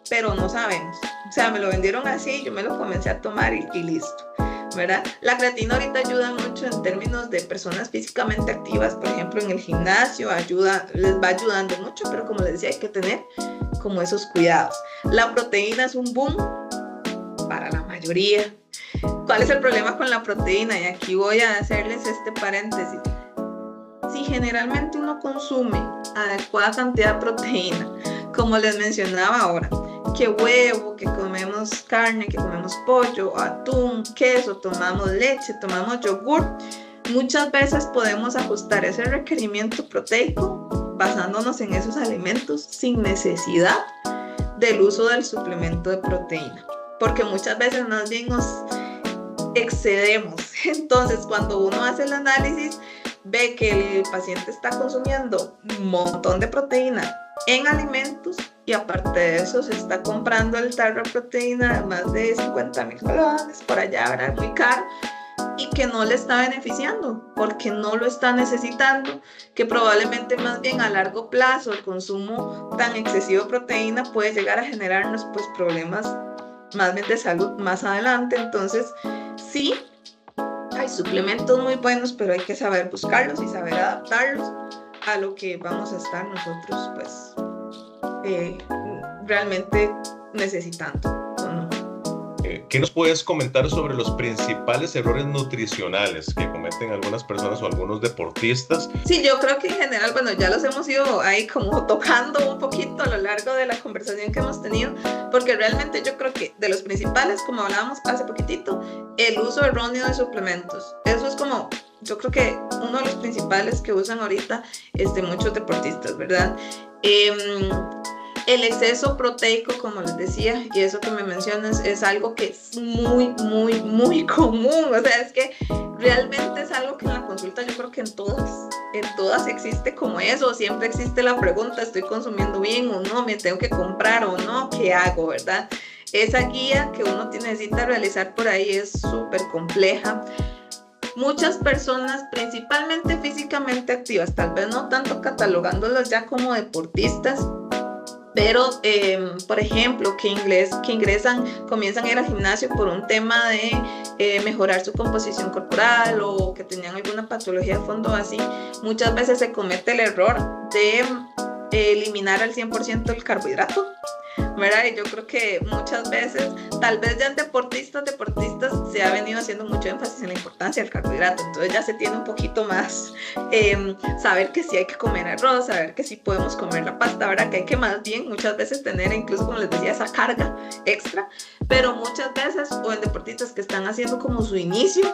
pero no sabemos, o sea, me lo vendieron así, yo me lo comencé a tomar y listo, ¿verdad? La creatina ahorita ayuda mucho en términos de personas físicamente activas, por ejemplo, en el gimnasio, les va ayudando mucho, pero como les decía, hay que tener como esos cuidados. La proteína es un boom para la mayoría. ¿Cuál es el problema con la proteína? Y aquí voy a hacerles este paréntesis. Si generalmente uno consume adecuada cantidad de proteína, como les mencionaba ahora, que huevo, que comemos carne, que comemos pollo, atún, queso, tomamos leche, tomamos yogur, muchas veces podemos ajustar ese requerimiento proteico basándonos en esos alimentos sin necesidad del uso del suplemento de proteína, porque muchas veces más bien nos excedemos. Entonces, cuando uno hace el análisis, ve que el paciente está consumiendo un montón de proteína en alimentos y aparte de eso se está comprando el tarro de proteína de más de 50,000 colones por allá, ¿verdad? Muy caro, y que no le está beneficiando porque no lo está necesitando, que probablemente más bien a largo plazo el consumo tan excesivo de proteína puede llegar a generarnos pues problemas más bien de salud más adelante. Entonces sí, hay suplementos muy buenos, pero hay que saber buscarlos y saber adaptarlos a lo que vamos a estar nosotros pues realmente necesitando, ¿o no? ¿Qué nos puedes comentar sobre los principales errores nutricionales que cometen algunas personas o algunos deportistas? Sí, yo creo que en general, bueno, ya los hemos ido ahí como tocando un poquito a lo largo de la conversación que hemos tenido, porque realmente yo creo que de los principales, como hablábamos hace poquitito, el uso erróneo de suplementos. Eso es como, yo creo que uno de los principales que usan ahorita muchos deportistas, ¿verdad? El exceso proteico, como les decía, y eso que me mencionas, es algo que es muy, muy, muy común. O sea, es que realmente es algo que en la consulta yo creo que en todas existe como eso. Siempre existe la pregunta, ¿estoy consumiendo bien o no? ¿Me tengo que comprar o no? ¿Qué hago, verdad? Esa guía que uno necesita realizar por ahí es súper compleja. Muchas personas, principalmente físicamente activas, tal vez no tanto catalogándolas ya como deportistas, pero por ejemplo que comienzan a ir al gimnasio por un tema de mejorar su composición corporal o que tenían alguna patología de fondo así, muchas veces se comete el error de eliminar al 100% el carbohidrato, ¿verdad? Y yo creo que muchas veces, tal vez ya en deportistas se ha venido haciendo mucho énfasis en la importancia del carbohidrato, entonces ya se tiene un poquito más saber que sí hay que comer arroz, saber que sí podemos comer la pasta, ¿verdad? Que hay que más bien muchas veces tener incluso, como les decía, esa carga extra, pero muchas veces, o en deportistas que están haciendo como su inicio,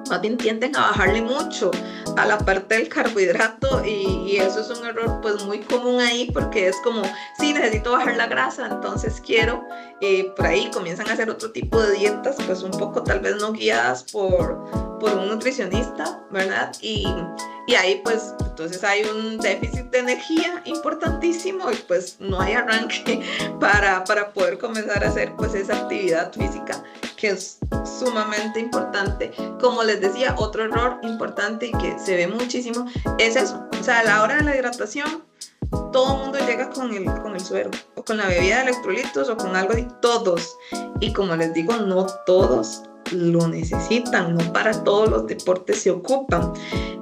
más bien tienden a bajarle mucho a la parte del carbohidrato y eso es un error pues muy común ahí, porque es como, sí, necesito bajar la grasa, entonces quiero, por ahí comienzan a hacer otro tipo de dietas, pues un poco tal vez no guiadas por un nutricionista, ¿verdad? Y ahí pues entonces hay un déficit de energía importantísimo y pues no hay arranque para poder comenzar a hacer pues esa actividad física que es sumamente importante. Como les decía, otro error importante y que se ve muchísimo es eso, o sea, a la hora de la hidratación todo el mundo llega con el suero o con la bebida de electrolitos o con algo de todos, y como les digo, no todos lo necesitan, no para todos los deportes se ocupan,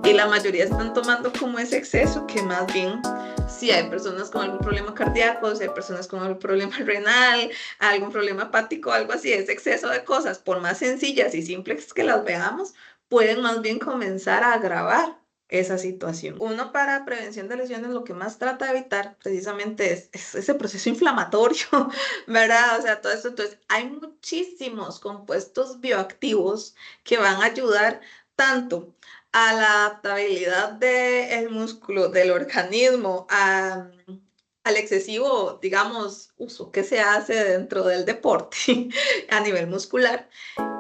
y la mayoría están tomando como ese exceso que más bien, si hay personas con algún problema cardíaco, si hay personas con algún problema renal, algún problema hepático, algo así, ese exceso de cosas, por más sencillas y simples que las veamos, pueden más bien comenzar a agravar esa situación. Uno, para prevención de lesiones, lo que más trata de evitar precisamente es ese proceso inflamatorio, ¿verdad? O sea, todo esto. Entonces, hay muchísimos compuestos bioactivos que van a ayudar tanto a la adaptabilidad del músculo, del organismo, al excesivo, digamos, uso que se hace dentro del deporte a nivel muscular.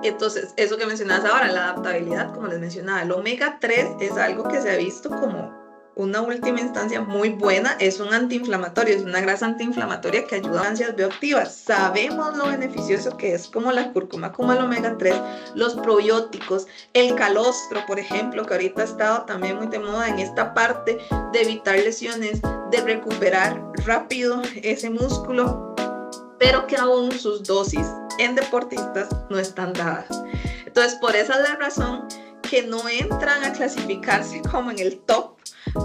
Entonces, eso que mencionabas ahora, la adaptabilidad, como les mencionaba, el omega 3 es algo que se ha visto como una última instancia muy buena, es un antiinflamatorio, es una grasa antiinflamatoria que ayuda a sustancias bioactivas. Sabemos lo beneficioso que es, como la cúrcuma, como el omega 3, los probióticos, el calostro, por ejemplo, que ahorita ha estado también muy de moda en esta parte de evitar lesiones, de recuperar rápido ese músculo, pero que aún sus dosis en deportistas no están dadas. Entonces, por esa es la razón que no entran a clasificarse como en el top,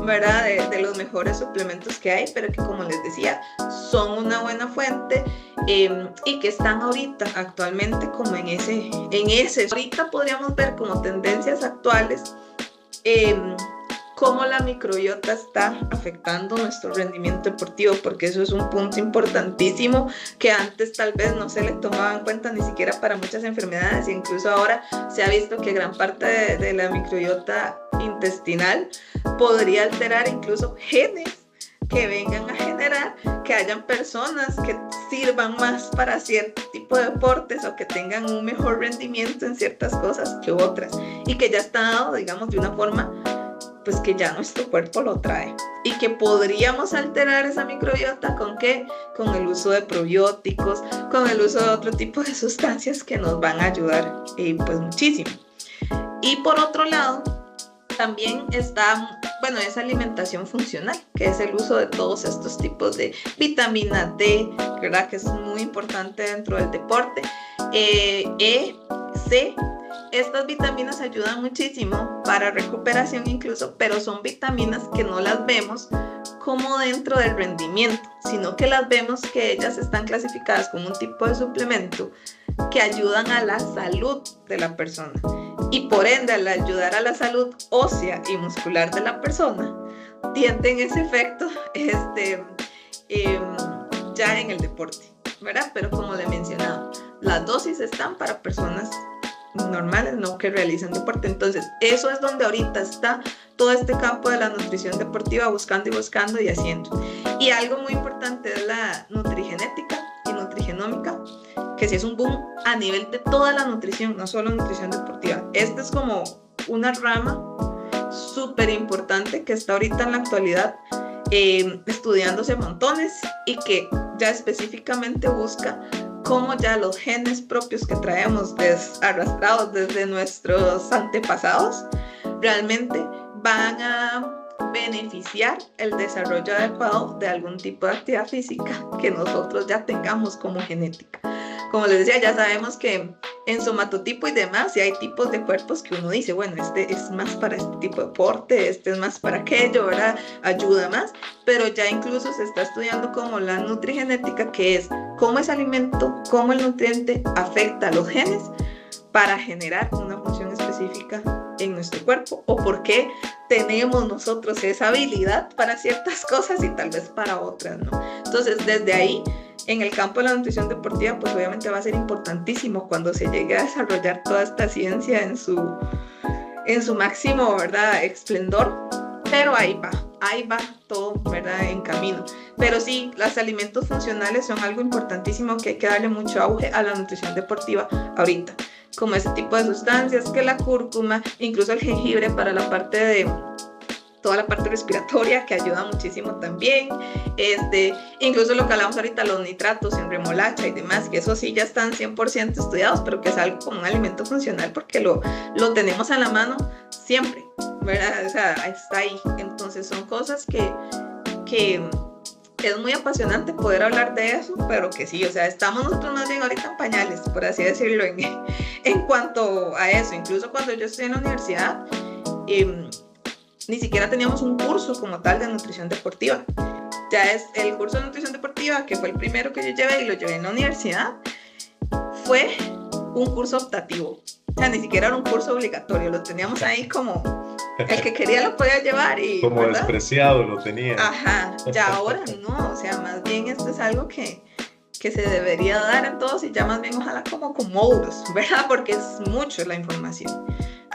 ¿verdad? De los mejores suplementos que hay, pero que, como les decía, son una buena fuente y que están ahorita actualmente como en ese. Ahorita podríamos ver como tendencias actuales cómo la microbiota está afectando nuestro rendimiento deportivo, porque eso es un punto importantísimo que antes tal vez no se le tomaba en cuenta ni siquiera para muchas enfermedades, e incluso ahora se ha visto que gran parte de la microbiota intestinal podría alterar incluso genes que vengan a generar que hayan personas que sirvan más para cierto tipo de deportes o que tengan un mejor rendimiento en ciertas cosas que otras, y que ya está dado, digamos, de una forma pues que ya nuestro cuerpo lo trae, y que podríamos alterar esa microbiota ¿con qué? Con el uso de probióticos, con el uso de otro tipo de sustancias que nos van a ayudar pues muchísimo. Y por otro lado también está, bueno, esa alimentación funcional, que es el uso de todos estos tipos de vitamina D, ¿verdad? Que es muy importante dentro del deporte, E, C. Estas vitaminas ayudan muchísimo para recuperación incluso, pero son vitaminas que no las vemos como dentro del rendimiento, sino que las vemos que ellas están clasificadas como un tipo de suplemento que ayudan a la salud de la persona, y por ende al ayudar a la salud ósea y muscular de la persona tienden ese efecto ya en el deporte, ¿verdad? Pero como le he mencionado, las dosis están para personas normales, no que realicen deporte. Entonces eso es donde ahorita está todo este campo de la nutrición deportiva, buscando y haciendo. Y algo muy importante es la nutrigenética y nutrigenómica, que sí es un boom a nivel de toda la nutrición, no solo nutrición deportiva. Esta es como una rama súper importante que está ahorita en la actualidad estudiándose montones y que ya específicamente busca cómo ya los genes propios que traemos arrastrados desde nuestros antepasados realmente van a beneficiar el desarrollo adecuado de algún tipo de actividad física que nosotros ya tengamos como genética. Como les decía, ya sabemos que en somatotipo y demás, y hay tipos de cuerpos que uno dice, bueno, este es más para este tipo de deporte, este es más para aquello, ¿verdad? Ayuda más, pero ya incluso se está estudiando como la nutrigenética, que es cómo ese alimento, cómo el nutriente afecta a los genes para generar una función específica en nuestro cuerpo, o por qué tenemos nosotros esa habilidad para ciertas cosas y tal vez para otras, ¿no? Entonces, desde ahí, en el campo de la nutrición deportiva, pues obviamente va a ser importantísimo cuando se llegue a desarrollar toda esta ciencia en su máximo, ¿verdad?, esplendor, pero ahí va todo, ¿verdad?, en camino. Pero sí, los alimentos funcionales son algo importantísimo que hay que darle mucho auge a la nutrición deportiva ahorita, como ese tipo de sustancias, que la cúrcuma, incluso el jengibre para la parte de toda la parte respiratoria, que ayuda muchísimo también, incluso lo que hablamos ahorita, los nitratos en remolacha y demás, que eso sí ya están 100% estudiados, pero que es algo como un alimento funcional porque lo tenemos a la mano siempre, ¿verdad? O sea, está ahí. Entonces son cosas que es muy apasionante poder hablar de eso, pero que sí, o sea, estamos nosotros más bien ahorita en pañales, por así decirlo, en cuanto a eso. Incluso cuando yo estoy en la universidad, ni siquiera teníamos un curso como tal de nutrición deportiva. Ya es el curso de nutrición deportiva, que fue el primero que yo llevé y lo llevé en la universidad, fue un curso optativo. O sea, ni siquiera era un curso obligatorio, lo teníamos ahí como el que quería lo podía llevar y como ¿verdad?, despreciado lo tenía. Ajá, ya ahora no, o sea, más bien esto es algo que se debería dar en todos y ya más bien ojalá como con módulos, ¿verdad? Porque es mucho la información.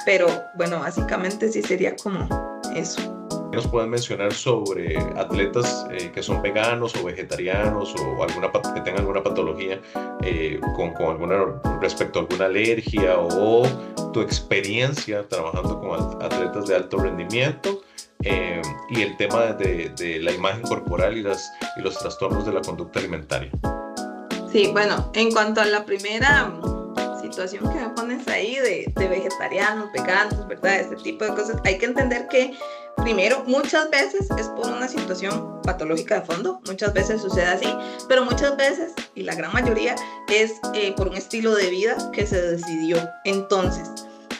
Pero bueno, básicamente sí sería como eso. ¿Nos pueden mencionar sobre atletas que son veganos o vegetarianos o que tengan alguna patología respecto a alguna alergia, o tu experiencia trabajando con atletas de alto rendimiento y el tema de la imagen corporal y los trastornos de la conducta alimentaria? Sí, bueno, en cuanto a la primera situación que me pones ahí de vegetarianos, veganos, ¿verdad? Este tipo de cosas, hay que entender que primero, muchas veces es por una situación patológica de fondo, muchas veces sucede así, pero muchas veces, y la gran mayoría, es por un estilo de vida que se decidió. Entonces,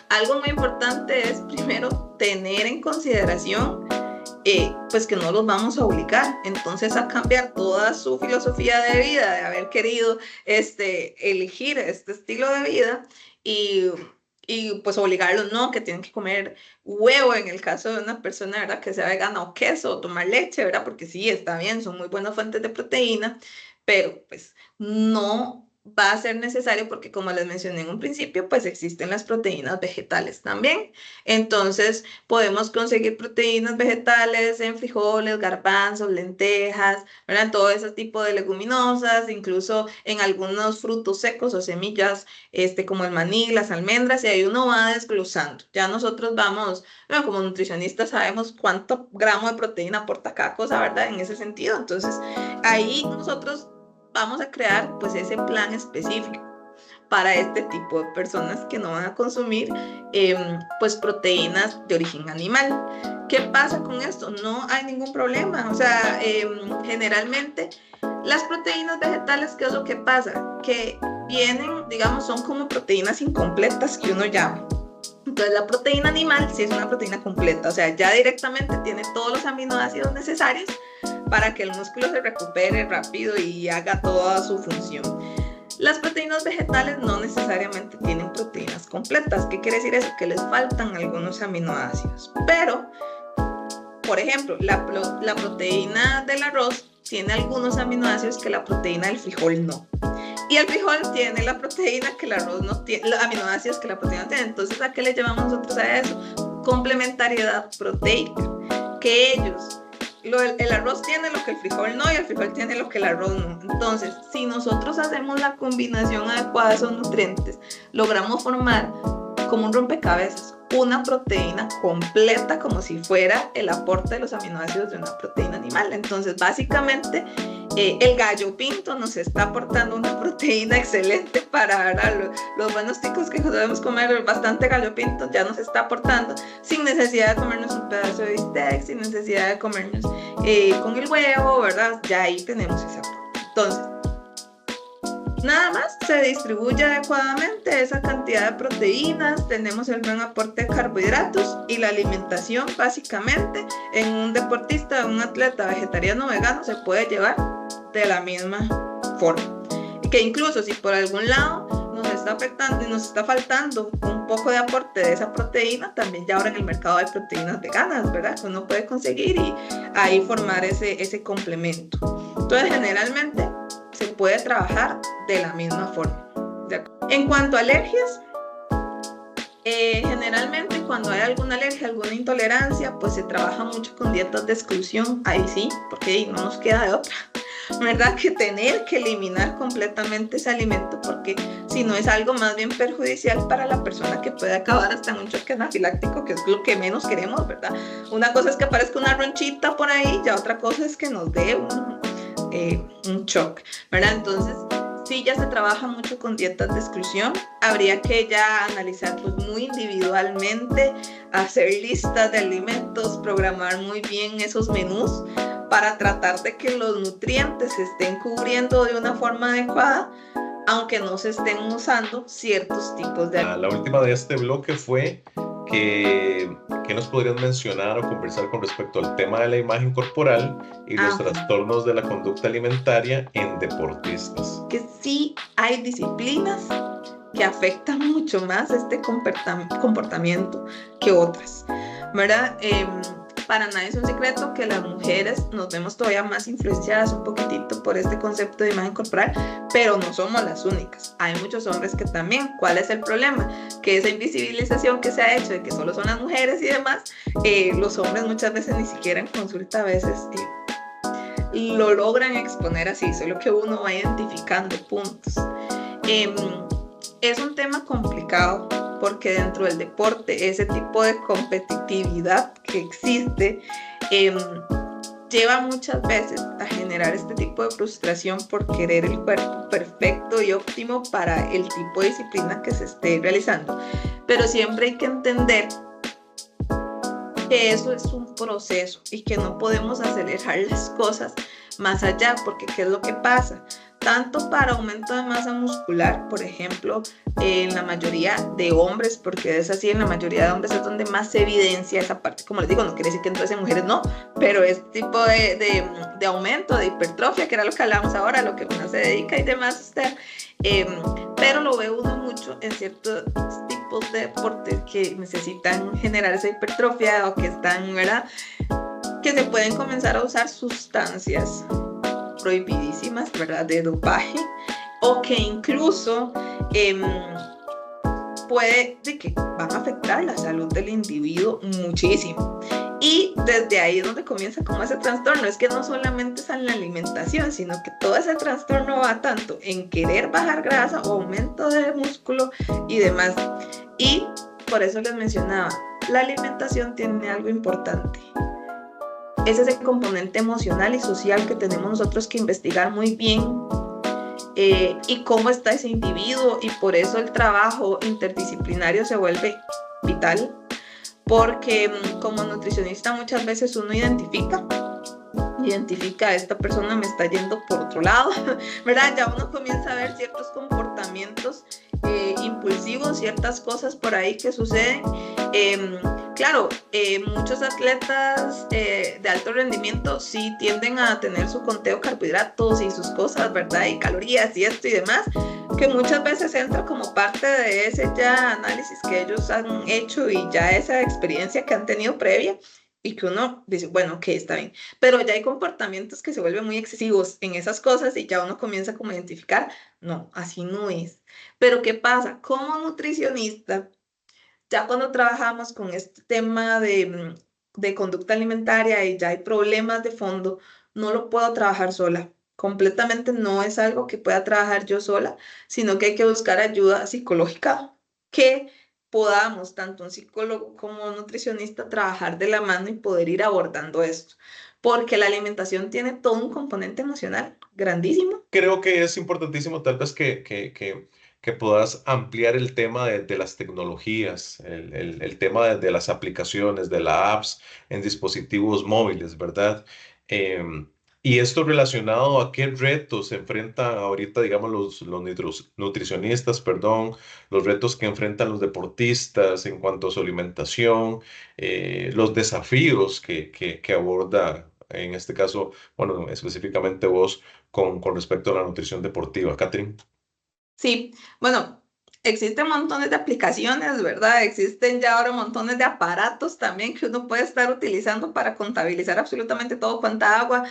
algo muy importante es primero tener en consideración pues que no los vamos a obligar entonces a cambiar toda su filosofía de vida, de haber querido elegir este estilo de vida y pues obligarlos, no, que tienen que comer huevo en el caso de una persona, ¿verdad?, que sea vegana, o queso, o tomar leche, ¿verdad?, porque sí, está bien, son muy buenas fuentes de proteína, pero pues no va a ser necesario porque, como les mencioné en un principio, pues existen las proteínas vegetales también. Entonces podemos conseguir proteínas vegetales en frijoles, garbanzos, lentejas, ¿verdad?, en todo ese tipo de leguminosas, incluso en algunos frutos secos o semillas, como el maní, las almendras, y ahí uno va desglosando. Ya nosotros vamos, bueno, como nutricionistas sabemos cuánto gramo de proteína aporta cada cosa, ¿verdad?, en ese sentido. Entonces ahí nosotros vamos a crear pues ese plan específico para este tipo de personas que no van a consumir pues proteínas de origen animal. ¿Qué pasa con esto? No hay ningún problema. O sea, generalmente las proteínas vegetales, ¿qué es lo que pasa? Que vienen, digamos, son como proteínas incompletas que uno llama. Entonces la proteína animal sí es una proteína completa, o sea, ya directamente tiene todos los aminoácidos necesarios para que el músculo se recupere rápido y haga toda su función. Las proteínas vegetales no necesariamente tienen proteínas completas. ¿Qué quiere decir eso? Que les faltan algunos aminoácidos. Pero, por ejemplo, la proteína del arroz tiene algunos aminoácidos que la proteína del frijol no. Y el frijol tiene la proteína que el arroz no tiene, los aminoácidos que la proteína no tiene. Entonces, ¿a qué le llamamos nosotros a eso? Complementariedad proteica. Que ellos el arroz tiene lo que el frijol no y el frijol tiene lo que el arroz no. Entonces, si nosotros hacemos la combinación adecuada de esos nutrientes, logramos formar como un rompecabezas, una proteína completa como si fuera el aporte de los aminoácidos de una proteína animal. Entonces, básicamente, el gallo pinto nos está aportando una proteína excelente para los buenos ticos que debemos comer bastante gallo pinto, ya nos está aportando sin necesidad de comernos un pedazo de bistec, sin necesidad de comernos con el huevo, ¿verdad? Ya ahí tenemos ese aporte. Entonces, nada más se distribuye adecuadamente esa cantidad de proteínas, tenemos el buen aporte de carbohidratos y la alimentación básicamente en un deportista, un atleta vegetariano o vegano se puede llevar de la misma forma. Que incluso si por algún lado nos está afectando y nos está faltando un poco de aporte de esa proteína, también ya ahora en el mercado hay proteínas veganas, ¿verdad? Que uno puede conseguir y ahí formar ese complemento. Entonces generalmente se puede trabajar de la misma forma. En cuanto a alergias, generalmente cuando hay alguna alergia, alguna intolerancia, pues se trabaja mucho con dietas de exclusión, ahí sí, porque no nos queda de otra, ¿verdad? Que tener que eliminar completamente ese alimento, porque si no es algo más bien perjudicial para la persona que puede acabar hasta en un choque anafiláctico, que es lo que menos queremos, ¿verdad? Una cosa es que aparezca una ronchita por ahí, ya otra cosa es que nos dé un shock, ¿verdad? Entonces, sí, ya se trabaja mucho con dietas de exclusión. Habría que ya analizar pues, muy individualmente, hacer listas de alimentos, programar muy bien esos menús para tratar de que los nutrientes se estén cubriendo de una forma adecuada, aunque no se estén usando ciertos tipos de alimentos. La última de este bloque fue que nos podrían mencionar o conversar con respecto al tema de la imagen corporal y los trastornos de la conducta alimentaria en deportistas. Que sí hay disciplinas que afectan mucho más este comportamiento que otras, ¿verdad? Para nadie es un secreto que las mujeres nos vemos todavía más influenciadas un poquitito por este concepto de imagen corporal, pero no somos las únicas. Hay muchos hombres que también. ¿Cuál es el problema? Que esa invisibilización que se ha hecho de que solo son las mujeres y demás, los hombres muchas veces ni siquiera en consulta a veces lo logran exponer así, solo que uno va identificando puntos. Es un tema complicado porque dentro del deporte ese tipo de competitividad que existe lleva muchas veces a generar este tipo de frustración por querer el cuerpo perfecto y óptimo para el tipo de disciplina que se esté realizando. Pero siempre hay que entender que eso es un proceso y que no podemos acelerar las cosas más allá, porque ¿qué es lo que pasa? Tanto para aumento de masa muscular, por ejemplo, en la mayoría de hombres, porque es así, en la mayoría de hombres es donde más se evidencia esa parte, como les digo, no quiere decir que entonces en mujeres no, pero este tipo de aumento, de hipertrofia, que era lo que hablamos ahora, lo que uno se dedica y demás, usted, pero lo ve uno mucho en ciertos tipos de deportes que necesitan generar esa hipertrofia o que están, ¿verdad?, que se pueden comenzar a usar sustancias prohibidísimas, ¿verdad?, de dopaje, o que incluso puede de que van a afectar la salud del individuo muchísimo. Y desde ahí es donde comienza como ese trastorno. Es que no solamente es en la alimentación, sino que todo ese trastorno va tanto en querer bajar grasa o aumento de músculo y demás. Y por eso les mencionaba, la alimentación tiene algo importante. Es ese componente emocional y social que tenemos nosotros que investigar muy bien y cómo está ese individuo, y por eso el trabajo interdisciplinario se vuelve vital, porque como nutricionista muchas veces uno identifica a esta persona me está yendo por otro lado, ¿verdad? Ya uno comienza a ver ciertos comportamientos impulsivos, ciertas cosas por ahí que suceden. Claro, muchos atletas de alto rendimiento sí tienden a tener su conteo de carbohidratos y sus cosas, ¿verdad? Y calorías y esto y demás, que muchas veces entra como parte de ese ya análisis que ellos han hecho y ya esa experiencia que han tenido previa, y que uno dice, bueno, ok, está bien, pero ya hay comportamientos que se vuelven muy excesivos en esas cosas y ya uno comienza como a identificar, no, así no es. Pero ¿qué pasa? Como nutricionista, ya cuando trabajamos con este tema de de conducta alimentaria y ya hay problemas de fondo, no lo puedo trabajar sola. Completamente no es algo que pueda trabajar yo sola, sino que hay que buscar ayuda psicológica que podamos, tanto un psicólogo como un nutricionista, trabajar de la mano y poder ir abordando esto. Porque la alimentación tiene todo un componente emocional grandísimo. Creo que es importantísimo tal vez que puedas ampliar el tema de las tecnologías, el tema de las aplicaciones, de las apps en dispositivos móviles, ¿verdad? Em, y esto relacionado a qué retos se enfrentan ahorita, digamos, los nutricionistas, perdón, los retos que enfrentan los deportistas en cuanto a su alimentación, los desafíos que aborda, en este caso, bueno, específicamente vos con respecto a la nutrición deportiva, Catherine. Sí, bueno, existen montones de aplicaciones, ¿verdad? Existen ya ahora montones de aparatos también que uno puede estar utilizando para contabilizar absolutamente todo, cuánta agua,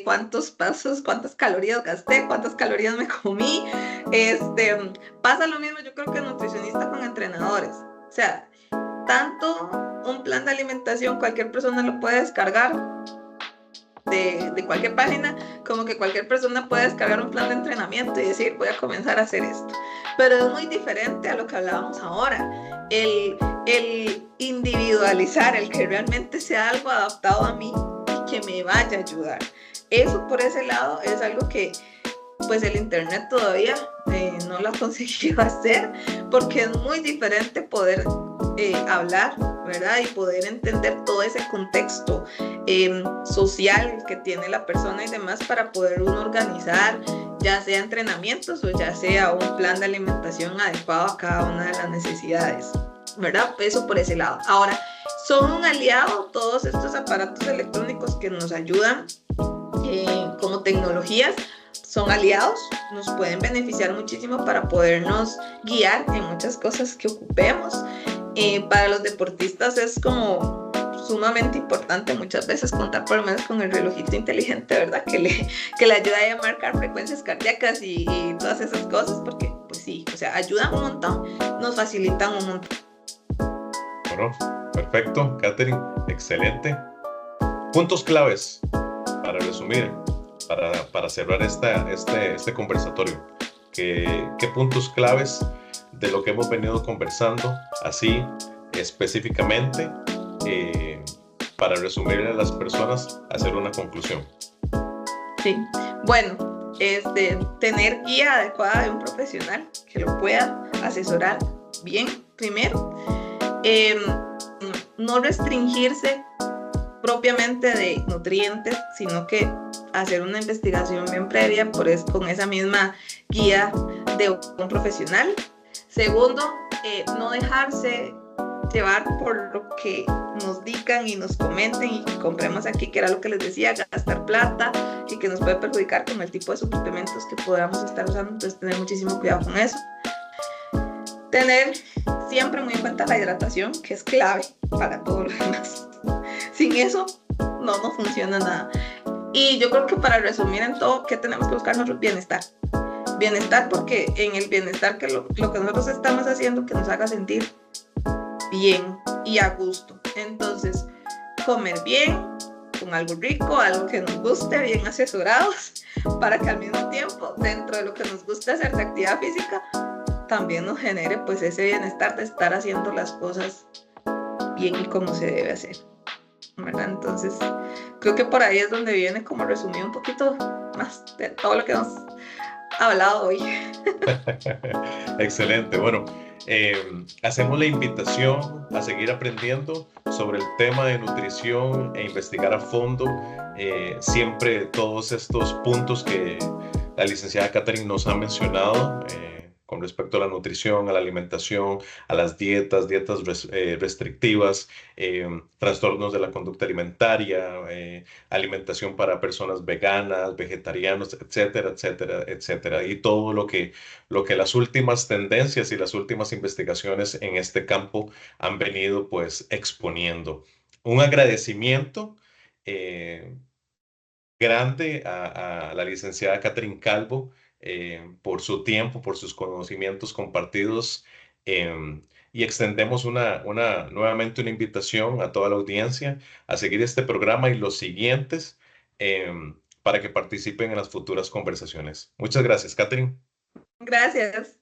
cuántos pasos, cuántas calorías gasté, cuántas calorías me comí. Este, pasa lo mismo, yo creo que nutricionista con entrenadores. O sea, tanto un plan de alimentación, cualquier persona lo puede descargar de cualquier página, como que cualquier persona puede descargar un plan de entrenamiento y decir, voy a comenzar a hacer esto. Pero es muy diferente a lo que hablábamos ahora. El individualizar, el que realmente sea algo adaptado a mí y que me vaya a ayudar. Eso por ese lado es algo que pues el internet todavía no lo ha conseguido hacer, porque es muy diferente poder hablar, ¿verdad? Y poder entender todo ese contexto social que tiene la persona y demás para poder uno organizar, ya sea entrenamientos o ya sea un plan de alimentación adecuado a cada una de las necesidades, ¿verdad? Eso por ese lado. Ahora, son un aliado todos estos aparatos electrónicos que nos ayudan como tecnologías, son aliados, nos pueden beneficiar muchísimo para podernos guiar en muchas cosas que ocupemos. Para los deportistas es como sumamente importante muchas veces contar por lo menos con el relojito inteligente, ¿verdad? Que le ayuda a marcar frecuencias cardíacas y todas esas cosas, porque pues sí, o sea, ayudan un montón, nos facilitan un montón. Bueno, perfecto, Catherine, excelente. Puntos claves para resumir, para cerrar este conversatorio. ¿Qué puntos claves de lo que hemos venido conversando, así específicamente, para resumirle a las personas, hacer una conclusión? Sí, bueno, tener guía adecuada de un profesional que lo pueda asesorar bien primero, no restringirse propiamente de nutrientes, sino que hacer una investigación bien previa con esa misma guía de un profesional. Segundo, no dejarse llevar por lo que nos digan y nos comenten y compremos aquí, que era lo que les decía, gastar plata y que nos puede perjudicar con el tipo de suplementos que podamos estar usando, entonces tener muchísimo cuidado con eso. Tener siempre muy en cuenta la hidratación, que es clave para todo lo demás. Sin eso no funciona nada. Y yo creo que para resumir en todo, ¿qué tenemos que buscar? Nuestro bienestar. Bienestar, porque en el bienestar que lo que nosotros estamos haciendo que nos haga sentir bien y a gusto. Entonces, comer bien, con algo rico, algo que nos guste, bien asesorados, para que al mismo tiempo, dentro de lo que nos gusta hacer de actividad física, también nos genere pues ese bienestar de estar haciendo las cosas bien y como se debe hacer, ¿verdad? Entonces, creo que por ahí es donde viene como resumir un poquito más de todo lo que hemos hablado hoy. Excelente. Bueno, hacemos la invitación a seguir aprendiendo sobre el tema de nutrición e investigar a fondo siempre todos estos puntos que la licenciada Catherine nos ha mencionado con respecto a la nutrición, a la alimentación, a las dietas restrictivas, trastornos de la conducta alimentaria, alimentación para personas veganas, vegetarianos, etcétera, etcétera, etcétera. Y todo lo que las últimas tendencias y las últimas investigaciones en este campo han venido pues exponiendo. Un agradecimiento grande a la licenciada Catherine Calvo por su tiempo, por sus conocimientos compartidos y extendemos nuevamente una invitación a toda la audiencia a seguir este programa y los siguientes para que participen en las futuras conversaciones. Muchas gracias, Catherine. Gracias.